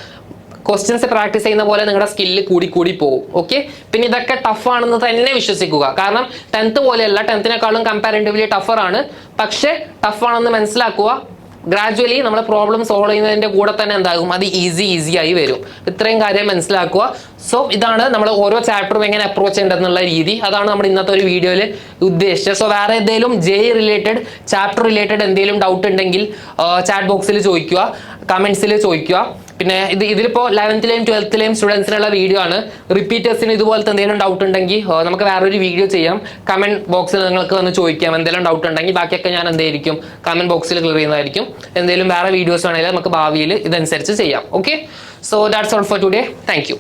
ക്വസ്റ്റ്യൻസ് പ്രാക്ടീസ് ചെയ്യുന്ന പോലെ നിങ്ങളുടെ സ്കില്ല് കൂടി പോകും. ഓക്കെ, പിന്നെ ഇതൊക്കെ ടഫ് ആണെന്ന് തന്നെ വിശ്വസിക്കുക. കാരണം 10th പോലെയല്ല, 10th-നേക്കാളും കമ്പാരിറ്റീവ്ലി ടഫറാണ്. പക്ഷെ ടഫ് ആണെന്ന് മനസ്സിലാക്കുക. ഗ്രാജുവലി നമ്മൾ പ്രോബ്ലം സോൾവ് ചെയ്യുന്നതിന്റെ കൂടെ തന്നെ എന്താകും, അത് ഈസി ആയി വരും. ഇത്രയും കാര്യം മനസ്സിലാക്കുക. സോ ഇതാണ് നമ്മൾ ഓരോ ചാപ്റ്ററും എങ്ങനെ അപ്രോച്ച് ചെയ്യേണ്ടതെന്നുള്ള രീതി. അതാണ് നമ്മൾ ഇന്നത്തെ ഒരു വീഡിയോയിൽ ഉദ്ദേശിച്ചത്. സോ വേറെ എന്തെങ്കിലും റിലേറ്റഡ് ചാപ്റ്റർ റിലേറ്റഡ് എന്തെങ്കിലും ഡൗട്ട് ഉണ്ടെങ്കിൽ ചാറ്റ് ബോക്സിൽ ചോദിക്കുക, കമന്റ്സിൽ ചോദിക്കുക. പിന്നെ ഇതിലിപ്പോൾ 11th-ലെയും 12th-ലെയും സ്റ്റുഡൻസിനുള്ള വീഡിയോ ആണ്. റിപ്പീറ്റേഴ്സിന് ഇതുപോലത്തെ എന്തെങ്കിലും ഡൗട്ട് ഉണ്ടെങ്കിൽ നമുക്ക് വേറൊരു വീഡിയോ ചെയ്യാം. കമന്റ് ബോക്സിൽ നിങ്ങൾക്ക് വന്ന് ചോദിക്കാം എന്തെങ്കിലും ഡൗട്ട് ഉണ്ടെങ്കിൽ. ബാക്കിയൊക്കെ ഞാൻ എന്തായിരിക്കും കമന്റ് ബോക്സിൽ ക്ലിയർ ചെയ്യുന്നതായിരിക്കും. എന്തെങ്കിലും വേറെ വീഡിയോസ് വേണമെങ്കിൽ നമുക്ക് ഭാവിയിൽ ഇതനുസരിച്ച് ചെയ്യാം. Okay, so that's all for today. Thank you.